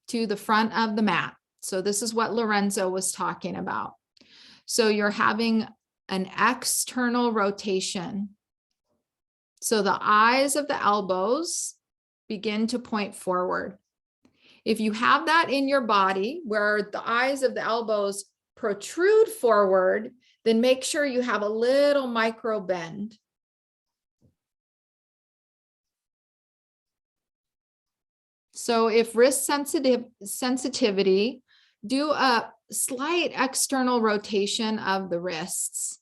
to the front of the mat. So this is what Lorenzo was talking about. So you're having an external rotation. So the eyes of the elbows begin to point forward. If you have that in your body where the eyes of the elbows protrude forward, then make sure you have a little micro bend. So if wrist sensitivity, do a slight external rotation of the wrists,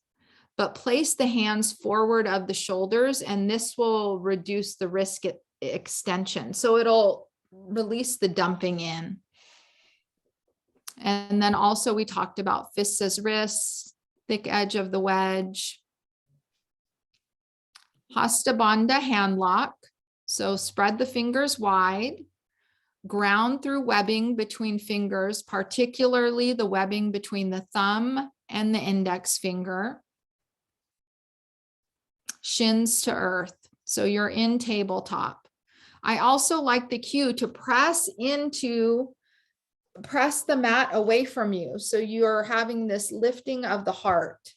but place the hands forward of the shoulders, and this will reduce the wrist extension. So it'll release the dumping in. And then also we talked about fists as wrists, thick edge of the wedge. Hasta Bandha hand lock. So spread the fingers wide, ground through webbing between fingers, particularly the webbing between the thumb and the index finger. Shins to earth. So you're in tabletop. I also like the cue to press the mat away from you. So you're having this lifting of the heart.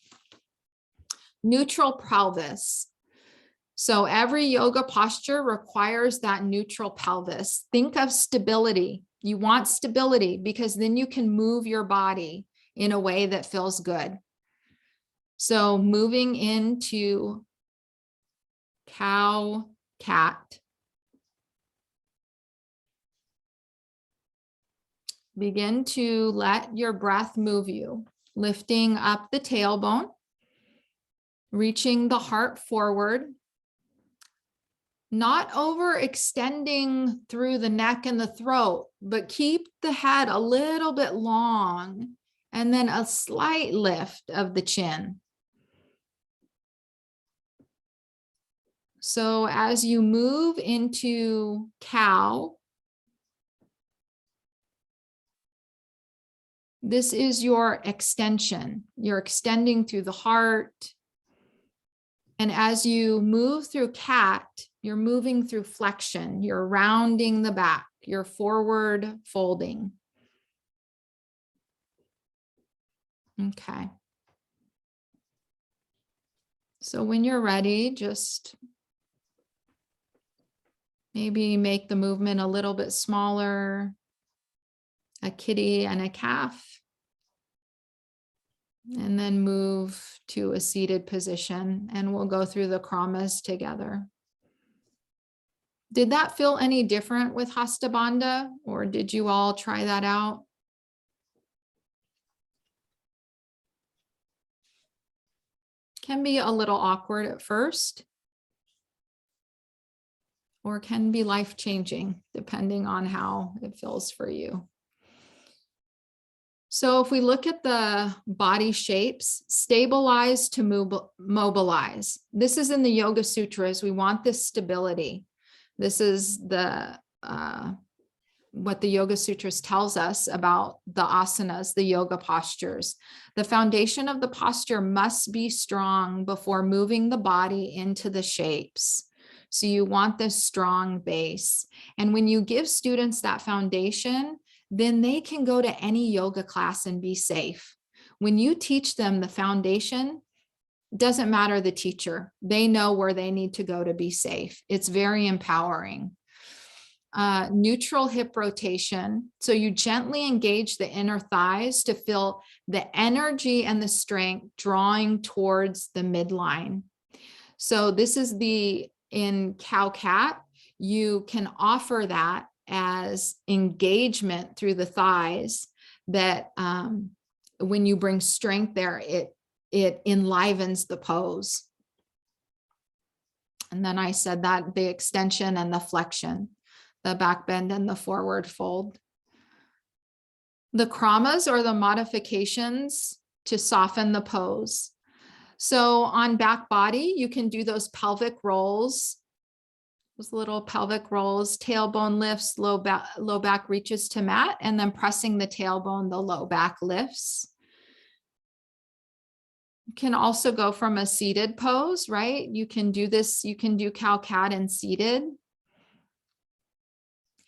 Neutral pelvis. So every yoga posture requires that neutral pelvis. Think of stability. You want stability because then you can move your body in a way that feels good. So moving into cow, cat. Begin to let your breath move you, lifting up the tailbone, reaching the heart forward, not overextending through the neck and the throat, but keep the head a little bit long, and then a slight lift of the chin. So as you move into cow, this is your extension. You're extending through the heart. And as you move through cat, you're moving through flexion. You're rounding the back. You're forward folding. Okay. So when you're ready, just maybe make the movement a little bit smaller. A kitty and a calf. And then move to a seated position, and we'll go through the kramas together. Did that feel any different with Hasta Bandha, or did you all try that out? Can be a little awkward at first. or can be life-changing depending on how it feels for you. So if we look at the body shapes, stabilize to mobilize. This is in the Yoga Sutras. We want this stability. This is the what the Yoga Sutras tells us about the asanas, the yoga postures. The foundation of the posture must be strong before moving the body into the shapes. So you want this strong base. And when you give students that foundation, then they can go to any yoga class and be safe. When you teach them the foundation, doesn't matter the teacher, they know where they need to go to be safe. It's very empowering. Neutral hip rotation. So you gently engage the inner thighs to feel the energy and the strength drawing towards the midline. So this is in cow-cat, you can offer that as engagement through the thighs that when you bring strength there, it enlivens the pose. And then I said that the extension and the flexion, the back bend and the forward fold. The kramas or the modifications to soften the pose. So on back body, you can do those pelvic rolls, those little pelvic rolls, tailbone lifts, low back reaches to mat, and then pressing the tailbone, the low back lifts. You can also go from a seated pose, right? You can do this, you can do cow-cat and seated.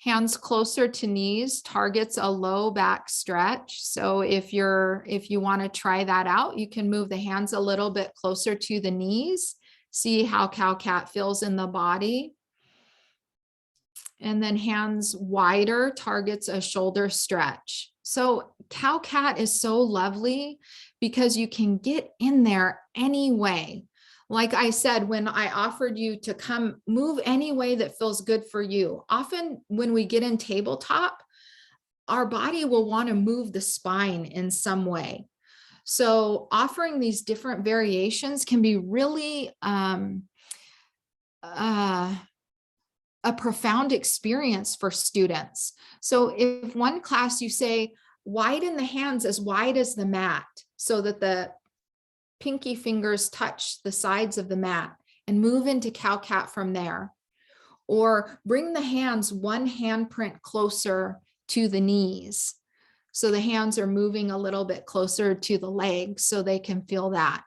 Hands closer to knees targets a low back stretch. So if you want to try that out, you can move the hands a little bit closer to the knees. See how cow-cat feels in the body. And then hands wider targets a shoulder stretch. So cow-cat is so lovely because you can get in there anyway. Like I said, when I offered you to come move any way that feels good for you, often when we get in tabletop, our body will want to move the spine in some way. So offering these different variations can be really a profound experience for students. So if one class you say, widen the hands as wide as the mat so that the pinky fingers touch the sides of the mat and move into cow-cat from there. Or bring the hands one handprint closer to the knees. So the hands are moving a little bit closer to the legs so they can feel that.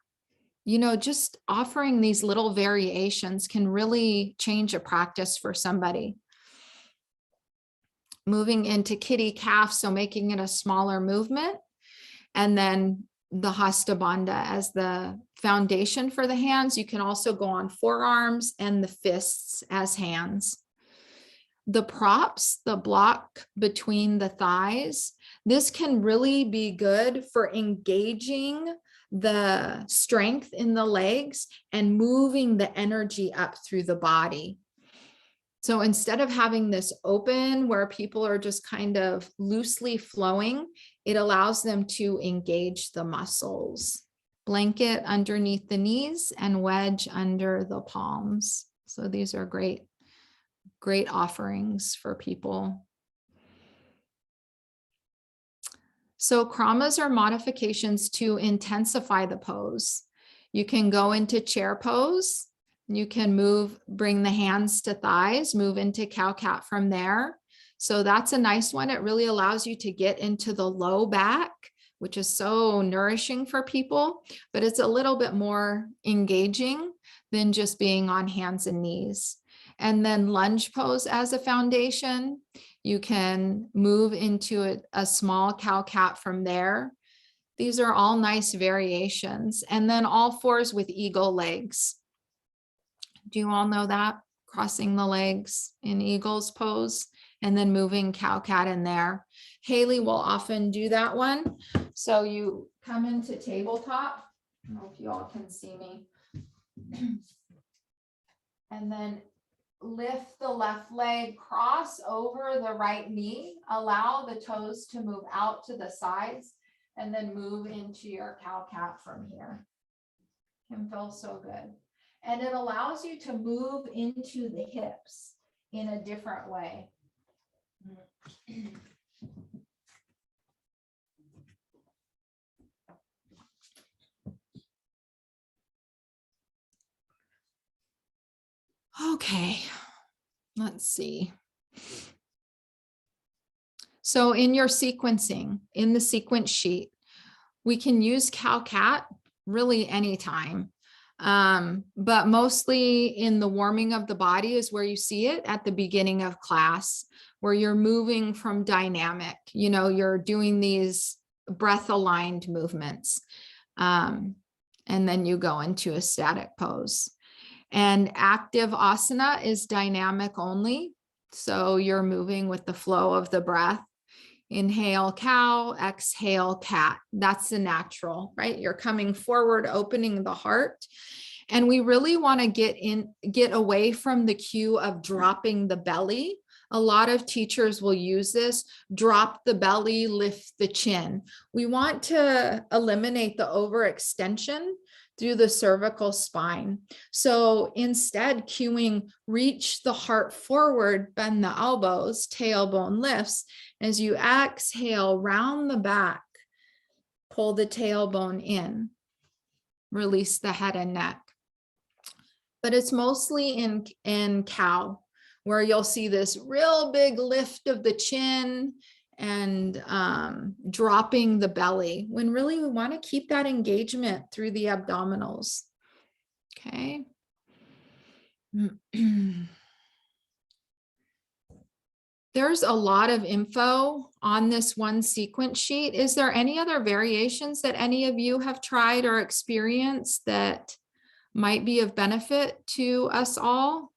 You know, just offering these little variations can really change a practice for somebody. Moving into kitty calf, so making it a smaller movement. And then the Hasta Bandha as the foundation for the hands. You can also go on forearms and the fists as hands. The props, the block between the thighs, this can really be good for engaging the strength in the legs and moving the energy up through the body. So instead of having this open where people are just kind of loosely flowing, it allows them to engage the muscles. Blanket underneath the knees and wedge under the palms. So these are great offerings for people. So kramas are modifications to intensify the pose. You can go into chair pose. You can bring the hands to thighs, move into cow-cat from there. So that's a nice one. It really allows you to get into the low back, which is so nourishing for people, but it's a little bit more engaging than just being on hands and knees. And then lunge pose as a foundation. You can move into a small cow-cat from there. These are all nice variations. And then all fours with eagle legs. Do you all know that? Crossing the legs in eagle's pose and then moving cow-cat in there. Haley will often do that one. So you come into tabletop. I don't know if you all can see me. And then lift the left leg, cross over the right knee, allow the toes to move out to the sides, and then move into your cow-cat from here. Can feel so good. And it allows you to move into the hips. in a different way. Okay, let's see. So in your sequencing, in the sequence sheet, we can use cow-cat really anytime. But mostly in the warming of the body is where you see it at the beginning of class, where you're moving from dynamic, you're doing these breath aligned movements. And then you go into a static pose. And active asana is dynamic only. So you're moving with the flow of the breath. Inhale, cow, exhale, cat. That's the natural, right? You're coming forward, opening the heart. And we really want to get away from the cue of dropping the belly. A lot of teachers will use this, drop the belly, lift the chin. We want to eliminate the overextension through the cervical spine. So instead, cueing, reach the heart forward, bend the elbows, tailbone lifts. As you exhale, round the back, pull the tailbone in, release the head and neck. But it's mostly in cow, where you'll see this real big lift of the chin and dropping the belly, when really we want to keep that engagement through the abdominals. Okay. There's a lot of info on this one sequence sheet. Is there any other variations that any of you have tried or experienced that might be of benefit to us all?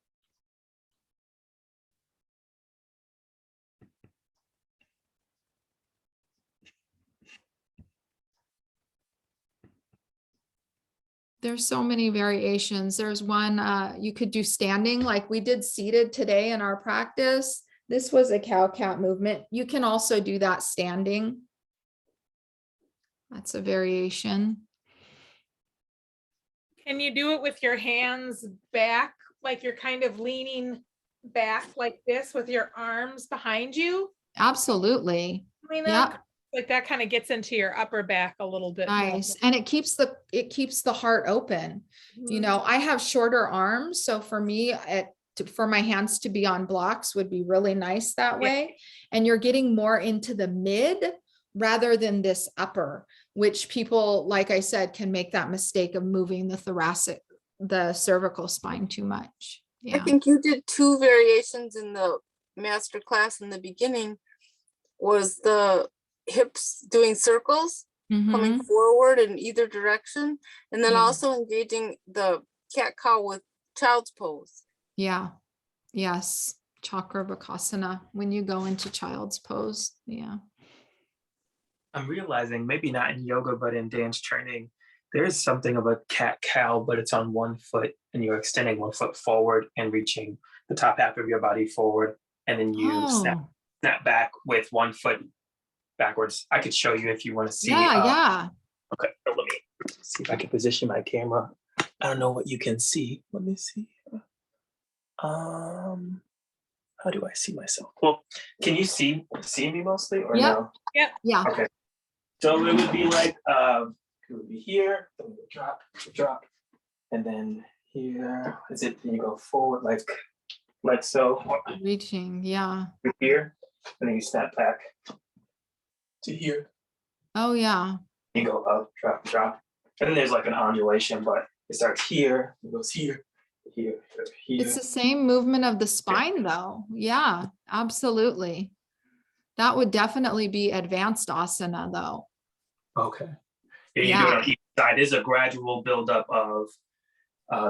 There's so many variations. There's one, you could do standing like we did seated today in our practice. This was a cow-cat movement. You can also do that standing. That's a variation. Can you do it with your hands back, like you're kind of leaning back like this with your arms behind you? Absolutely. I mean, Yeah. like that kind of gets into your upper back a little bit more. Nice. And it keeps the heart open. I have shorter arms. So for me, for my hands to be on blocks would be really nice that way. And you're getting more into the mid rather than this upper, which people, like I said, can make that mistake of moving the cervical spine too much. I think you did two variations in the master class in the beginning. Was the hips doing circles, coming forward in either direction, and then also engaging the cat-cow with child's pose. Yeah. Yes. Chakra Vakasana when you go into child's pose. Yeah. I'm realizing, maybe not in yoga, but in dance training, there's something of a cat-cow, but it's on one foot and you're extending one foot forward and reaching the top half of your body forward. And then you snap back with one foot backwards. I could show you if you want to see. Yeah. Okay, let me see if I can position my camera. I don't know what you can see. Let me see. How do I see myself? Well, can you see me mostly or no? Yeah. Okay. So it would be like it would be here, then we would drop, and then here is it. Then you go forward like so. Reaching, Here, and then you snap back to here. Oh yeah. You go up, drop, and then there's like an undulation, but it starts here, it goes here. It's the same movement of the spine though. Yeah, absolutely. That would definitely be advanced asana though. Okay. Yeah, you do it on each side. There's a gradual buildup of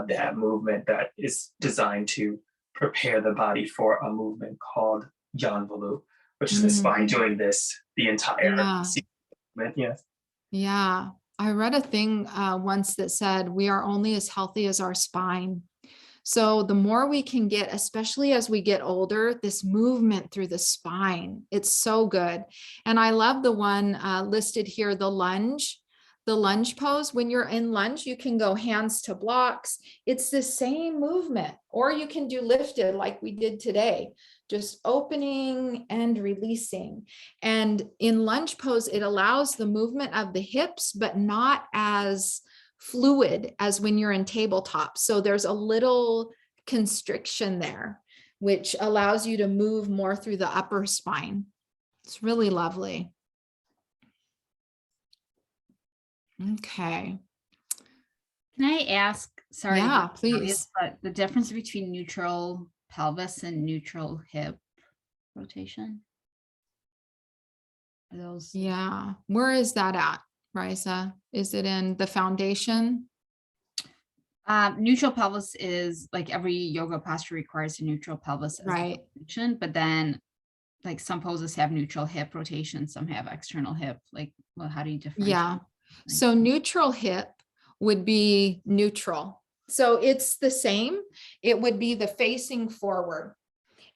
that movement that is designed to prepare the body for a movement called Janvalu, which is the spine doing this the entire movement. Yes. Yeah. I read a thing once that said we are only as healthy as our spine. So the more we can get, especially as we get older, this movement through the spine, it's so good. And I love the one listed here, the lunge the lunge pose, when you're in lunge, you can go hands to blocks. It's the same movement, or you can do lifted like we did today, just opening and releasing. And in lunge pose, it allows the movement of the hips, but not as fluid as when you're in tabletop. So there's a little constriction there, which allows you to move more through the upper spine. It's really lovely. Okay. Can I ask, sorry, to Yeah, be please. obvious, but the difference between neutral pelvis and neutral hip rotation? Are those? Yeah. Where is that at, Risa? Is it in the foundation? Neutral pelvis is like every yoga posture requires a neutral pelvis as the Right. foundation, but then like some poses have neutral hip rotation, some have external hip. Like, well, how do you differentiate? Yeah. So neutral hip would be neutral. So it's the same. It would be the facing forward.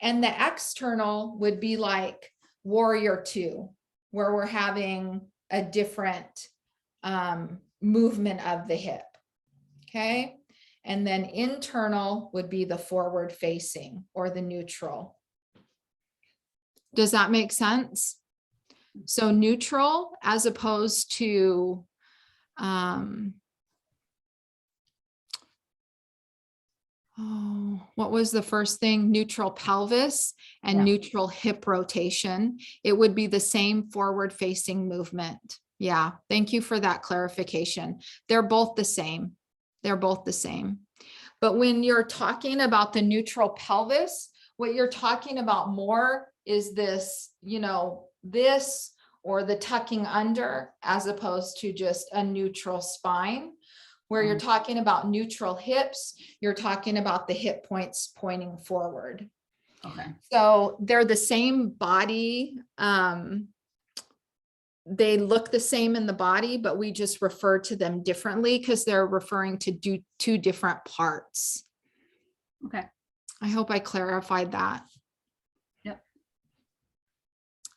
And the external would be like warrior two, where we're having a different movement of the hip. Okay. And then internal would be the forward facing or the neutral. Does that make sense? So neutral as opposed to what was the first thing? Neutral pelvis and Yeah. neutral hip rotation. It would be the same forward facing movement. Yeah, thank you for that clarification. They're both the same. They're both the same. But when you're talking about the neutral pelvis, what you're talking about more is this, you know, this or the tucking under, as opposed to just a neutral spine. Where you're talking about neutral hips, you're talking about the hip points pointing forward. Okay. So they're the same body. They look the same in the body, but we just refer to them differently because they're referring to two different parts. Okay. I hope I clarified that. Yep.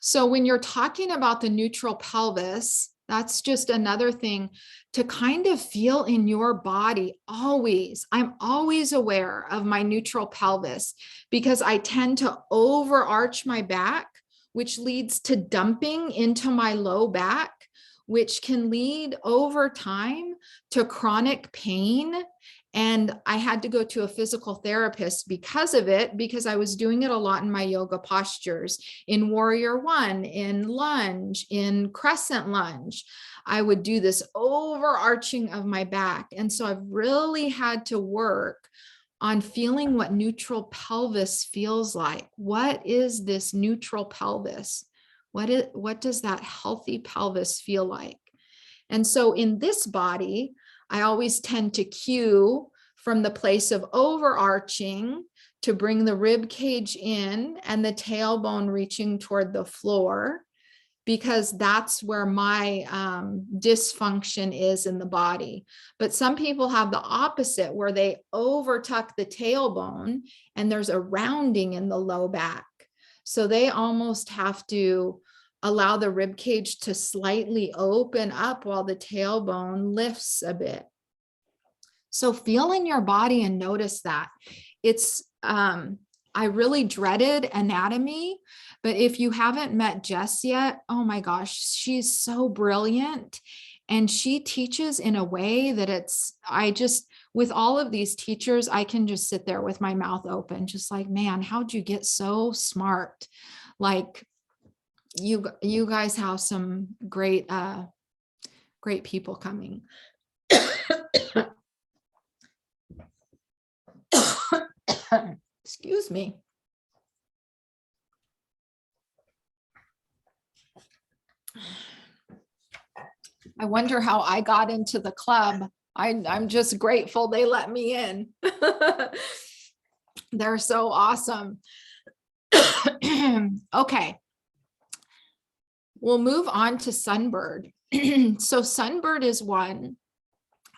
So when you're talking about the neutral pelvis, that's just another thing to kind of feel in your body always. I'm always aware of my neutral pelvis because I tend to overarch my back, which leads to dumping into my low back, which can lead over time to chronic pain. And I had to go to a physical therapist because of it, because I was doing it a lot in my yoga postures, in warrior one, in lunge, in crescent lunge. I would do this overarching of my back. And so I've really had to work on feeling what neutral pelvis feels like. What is this neutral pelvis? What does that healthy pelvis feel like? And so in this body, I always tend to cue from the place of overarching to bring the rib cage in and the tailbone reaching toward the floor, because that's where my dysfunction is in the body. But some people have the opposite, where they overtuck the tailbone and there's a rounding in the low back. So they almost have to allow the rib cage to slightly open up while the tailbone lifts a bit. So feel in your body and notice that. It's, I really dreaded anatomy, but if you haven't met Jess yet, oh my gosh, she's so brilliant. And she teaches in a way that with all of these teachers, I can just sit there with my mouth open, just like, man, how'd you get so smart? Like, you guys have some great people coming. Excuse me. I wonder how I got into the club. I'm just grateful they let me in. They're so awesome. Okay. We'll move on to Sunbird. So Sunbird is one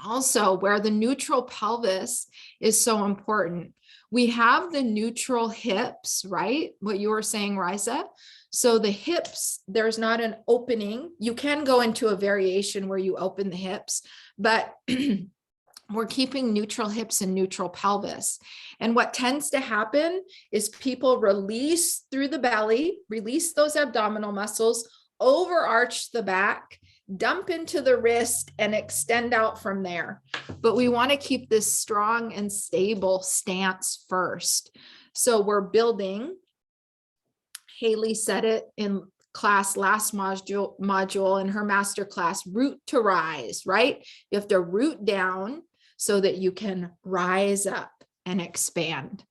Also, where the neutral pelvis is so important. We have the neutral hips, right? What you were saying, Risa. So the hips, there's not an opening. You can go into a variation where you open the hips, but we're keeping neutral hips and neutral pelvis. And what tends to happen is people release through the belly, release those abdominal muscles, overarch the back, dump into the wrist, and extend out from there. But we want to keep this strong and stable stance first. So we're building. Haley said it in class last module in her master class, root to rise, right? You have to root down so that you can rise up and expand.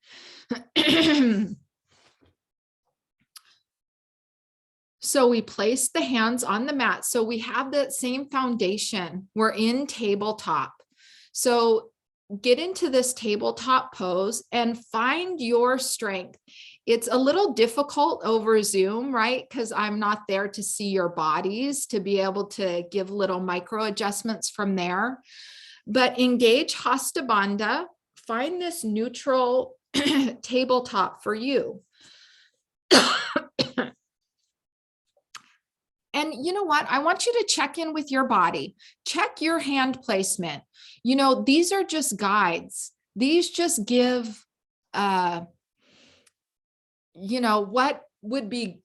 So we place the hands on the mat. So we have that same foundation. We're in tabletop. So get into this tabletop pose and find your strength. It's a little difficult over Zoom, right? Because I'm not there to see your bodies to be able to give little micro adjustments from there. But engage Hasta Bandha. Find this neutral tabletop for you. And you know what? I want you to check in with your body. Check your hand placement. You know, these are just guides. These just give, you know, what would be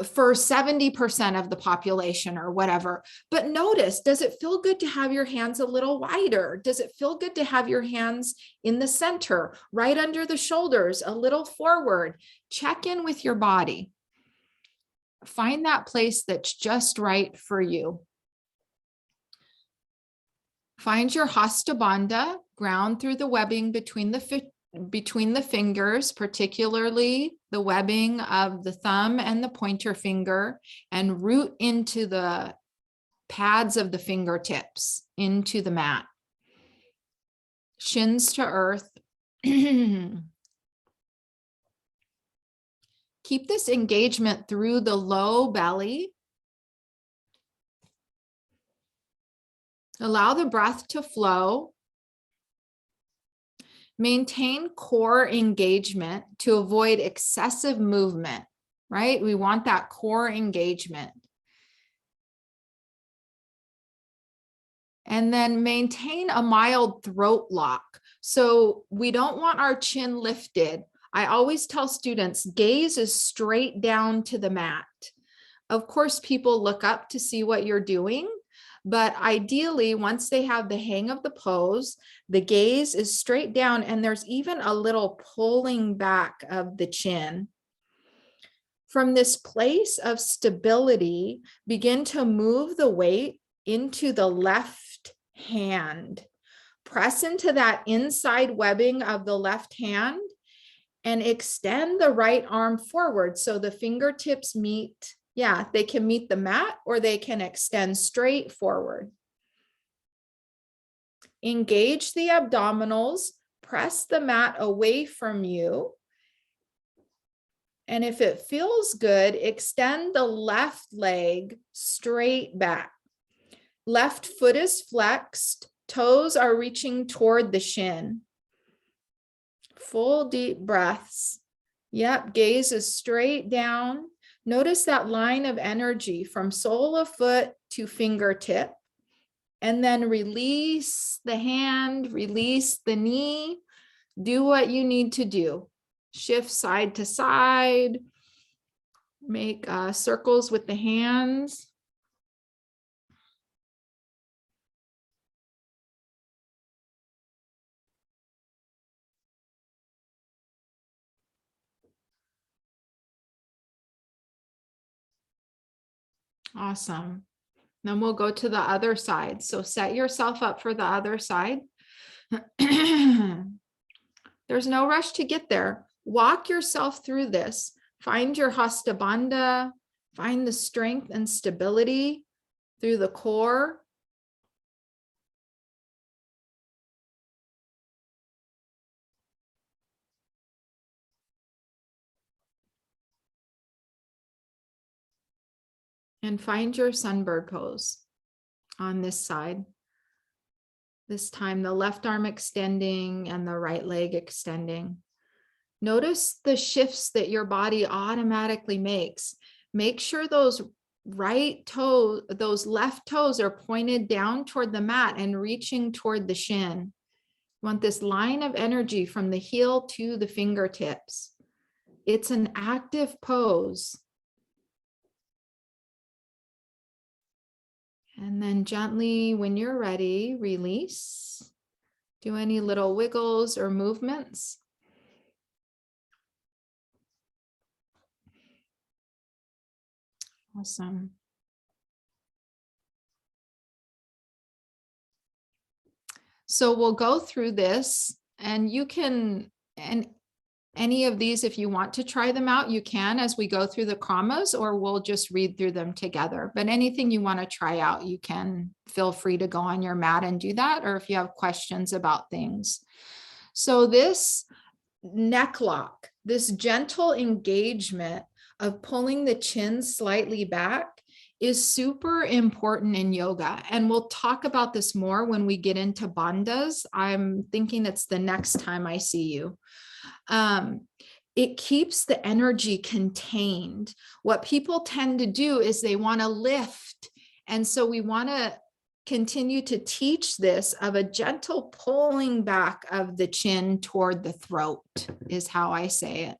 for 70% of the population or whatever. But notice, does it feel good to have your hands a little wider? Does it feel good to have your hands in the center, right under the shoulders, a little forward? Check in with your body. Find that place that's just right for you. Find your Hasta Bandha, ground through the webbing between the fingers, particularly the webbing of the thumb and the pointer finger, and root into the pads of the fingertips, into the mat. Shins to earth. Keep this engagement through the low belly. Allow the breath to flow. Maintain core engagement to avoid excessive movement, right? We want that core engagement. And then maintain a mild throat lock. So we don't want our chin lifted. I always tell students, gaze is straight down to the mat. Of course, people look up to see what you're doing, but ideally, once they have the hang of the pose, the gaze is straight down and there's even a little pulling back of the chin. From this place of stability, begin to move the weight into the left hand. Press into that inside webbing of the left hand and extend the right arm forward so the fingertips meet. Yeah, they can meet the mat or they can extend straight forward. Engage the abdominals, press the mat away from you. And if it feels good, extend the left leg straight back. Left foot is flexed, toes are reaching toward the shin. Full deep breaths. Yep, gaze is straight down. Notice that line of energy from sole of foot to fingertip. And then release the hand, release the knee. Do what you need to do. Shift side to side. Make circles with the hands. Awesome. Then we'll go to the other side. So set yourself up for the other side. There's no rush to get there. Walk yourself through this. Find your Hasta Bandha. Find the strength and stability through the core. And find your Sunbird pose on this side. This time the left arm extending and the right leg extending. Notice the shifts that your body automatically makes. Make sure those left toes are pointed down toward the mat and reaching toward the shin. You want this line of energy from the heel to the fingertips. It's an active pose. And then gently, when you're ready, release. Do any little wiggles or movements. Awesome. So we'll go through this, and you can, and any of these, if you want to try them out, you can as we go through the kramas, or we'll just read through them together. But anything you want to try out, you can feel free to go on your mat and do that, or if you have questions about things. So this neck lock, this gentle engagement of pulling the chin slightly back is super important in yoga. And we'll talk about this more when we get into bandhas. I'm thinking it's the next time I see you. It keeps the energy contained. What people tend to do is they want to lift. And so we want to continue to teach this of a gentle pulling back of the chin toward the throat, is how I say it.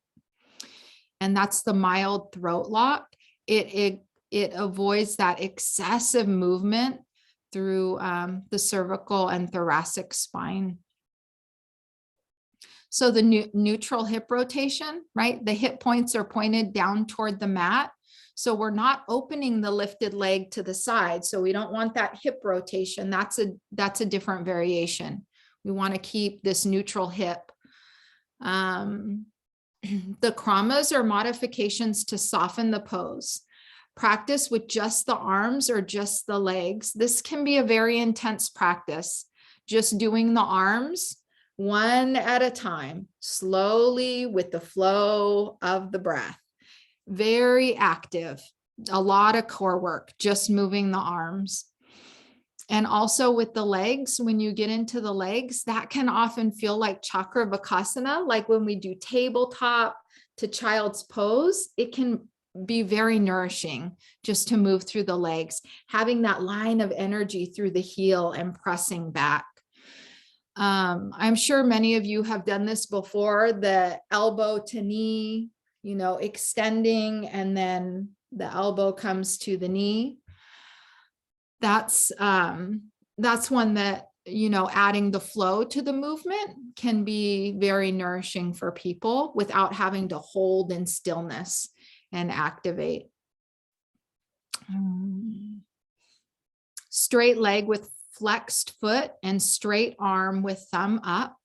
And that's the mild throat lock. It avoids that excessive movement through the cervical and thoracic spine. So the neutral hip rotation, right? The hip points are pointed down toward the mat. So we're not opening the lifted leg to the side. So we don't want that hip rotation. That's a different variation. We want to keep this neutral hip. The kramas are modifications to soften the pose. Practice with just the arms or just the legs. This can be a very intense practice. Just doing the arms one at a time, slowly with the flow of the breath. Very active, a lot of core work, just moving the arms. And also with the legs, when you get into the legs, that can often feel like chakravakasana, like when we do tabletop to child's pose, it can be very nourishing just to move through the legs, having that line of energy through the heel and pressing back. I'm sure many of you have done this before, the elbow to knee, extending, and then the elbow comes to the knee. That's one that, adding the flow to the movement can be very nourishing for people without having to hold in stillness and activate. Straight leg with flexed foot and straight arm with thumb up,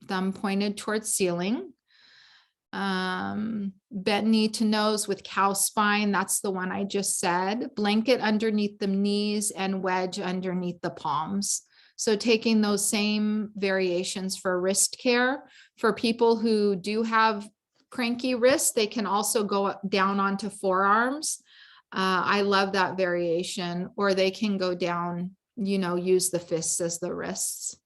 thumb pointed towards ceiling. Bent knee to nose with cow spine. That's the one I just said. Blanket underneath the knees and wedge underneath the palms. So taking those same variations for wrist care. For people who do have cranky wrists, they can also go down onto forearms. I love that variation, or they can go down, use the fists as the wrists.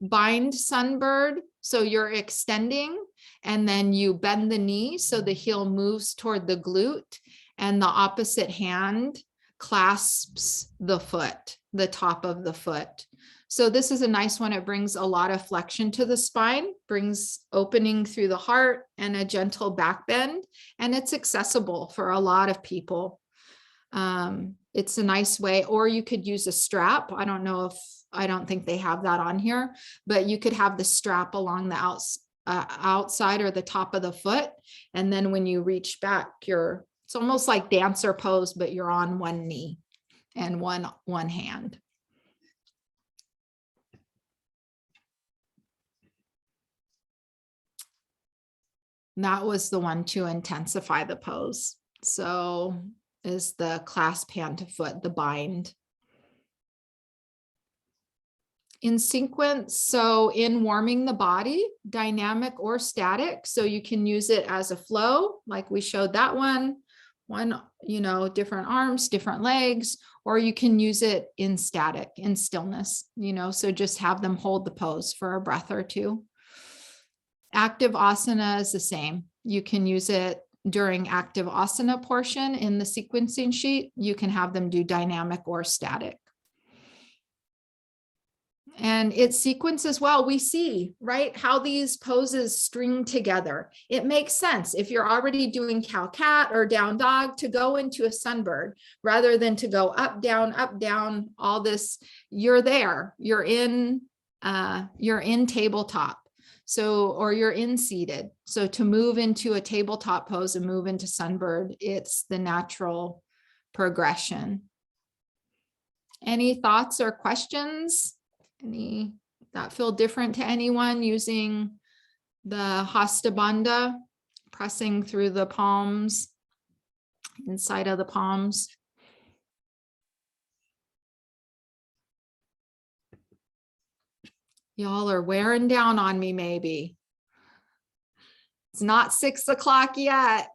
Bind Sunbird. So you're extending and then you bend the knee so the heel moves toward the glute and the opposite hand clasps the foot, the top of the foot. So this is a nice one. It brings a lot of flexion to the spine, brings opening through the heart and a gentle back bend, and it's accessible for a lot of people. It's a nice way, or you could use a strap. I don't think they have that on here, but you could have the strap along the outside or the top of the foot. And then when you reach back, it's almost like dancer pose, but you're on one knee and one hand. That was the one to intensify the pose. So is the clasp hand to foot, the bind. In sequence, so in warming the body, dynamic or static, so you can use it as a flow, like we showed that one, one, different arms, different legs, or you can use it in static, in stillness, so just have them hold the pose for a breath or two. Active asana is the same. You can use it during active asana portion in the sequencing sheet. You can have them do dynamic or static. And it sequences well. We see, right, how these poses string together. It makes sense if you're already doing cow cat or down dog to go into a sunbird rather than to go up, down, all this. You're there, you're in tabletop. So, or you're in seated. So to move into a tabletop pose and move into sunbird, it's the natural progression. Any thoughts or questions? Any that feel different to anyone using the Hasta Bandha, pressing through the palms, inside of the palms? Y'all are wearing down on me, maybe. It's not 6 o'clock yet.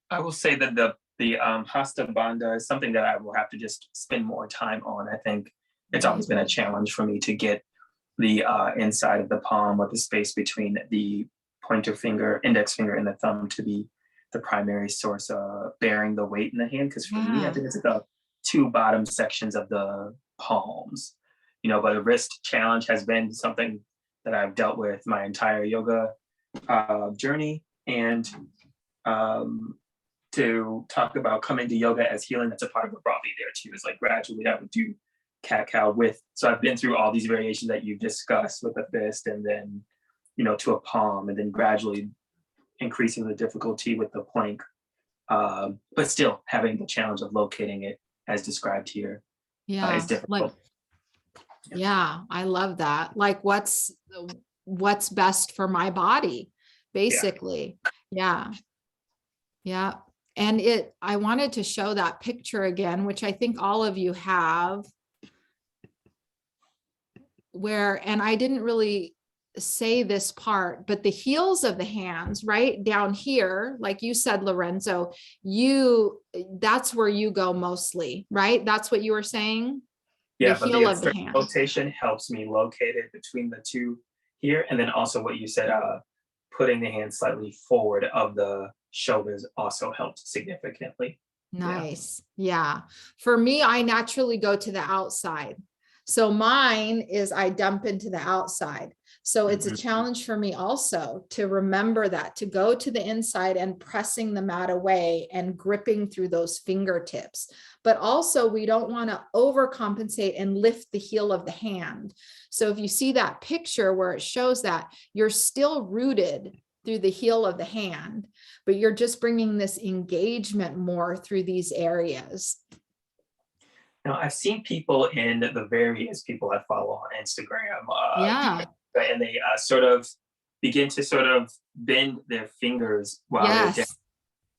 I will say that the Hasta Bandha is something that I will have to just spend more time on. I think it's always been a challenge for me to get the inside of the palm or the space between the pointer finger, index finger, and the thumb to be the primary source of bearing the weight in the hand. Because for me, I think it's the two bottom sections of the palms, but a wrist challenge has been something that I've dealt with my entire yoga journey. And to talk about coming to yoga as healing, that's a part of what brought me there too, is like gradually I would do cat-cow with, so I've been through all these variations that you've discussed with a fist and then, to a palm, and then gradually increasing the difficulty with the plank, but still having the challenge of locating it as described here is difficult. Yeah, I love that. Like what's best for my body, basically. Yeah. And I wanted to show that picture again, which I think all of you have, and I didn't really say this part, but the heels of the hands right down here, like you said, Lorenzo, that's where you go mostly, right? That's what you were saying? Yeah, the heel of the hand. Rotation helps me locate it between the two here. And then also what you said, putting the hand slightly forward of the shoulders also helps significantly. Nice. Yeah. For me, I naturally go to the outside. So mine is I dump into the outside. So it's a challenge for me also to remember that, to go to the inside and pressing the mat away and gripping through those fingertips. But also we don't want to overcompensate and lift the heel of the hand. So if you see that picture where it shows that, you're still rooted through the heel of the hand, but you're just bringing this engagement more through these areas. Now, I've seen people in the various people I follow on Instagram, and they sort of begin to sort of bend their fingers while they're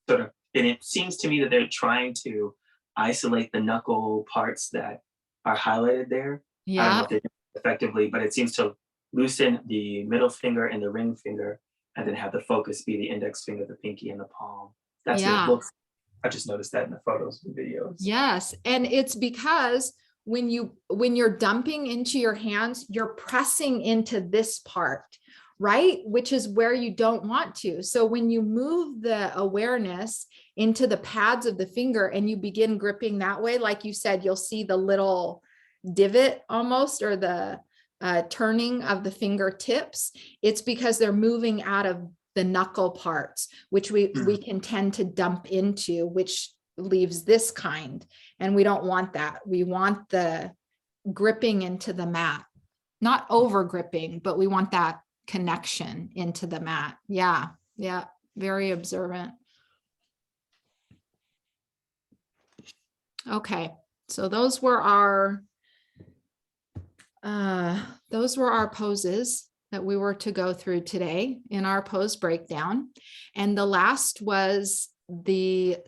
sort of, and it seems to me that they're trying to isolate the knuckle parts that are highlighted there. I don't know if they do it effectively, but it seems to loosen the middle finger and the ring finger, and then have the focus be the index finger, the pinky, and the palm. That's what it looks like. I just noticed that in the photos and videos. Yes. And it's because when you're dumping into your hands, you're pressing into this part, right? Which is where you don't want to. So when you move the awareness into the pads of the finger and you begin gripping that way, like you said, you'll see the little divot almost, or the turning of the fingertips. It's because they're moving out of the knuckle parts, which we can tend to dump into, which leaves this kind. And we don't want that. We want the gripping into the mat, not over gripping, but we want that connection into the mat. Yeah. Very observant. Okay. So those were our poses that we were to go through today in our pose breakdown. And the last was the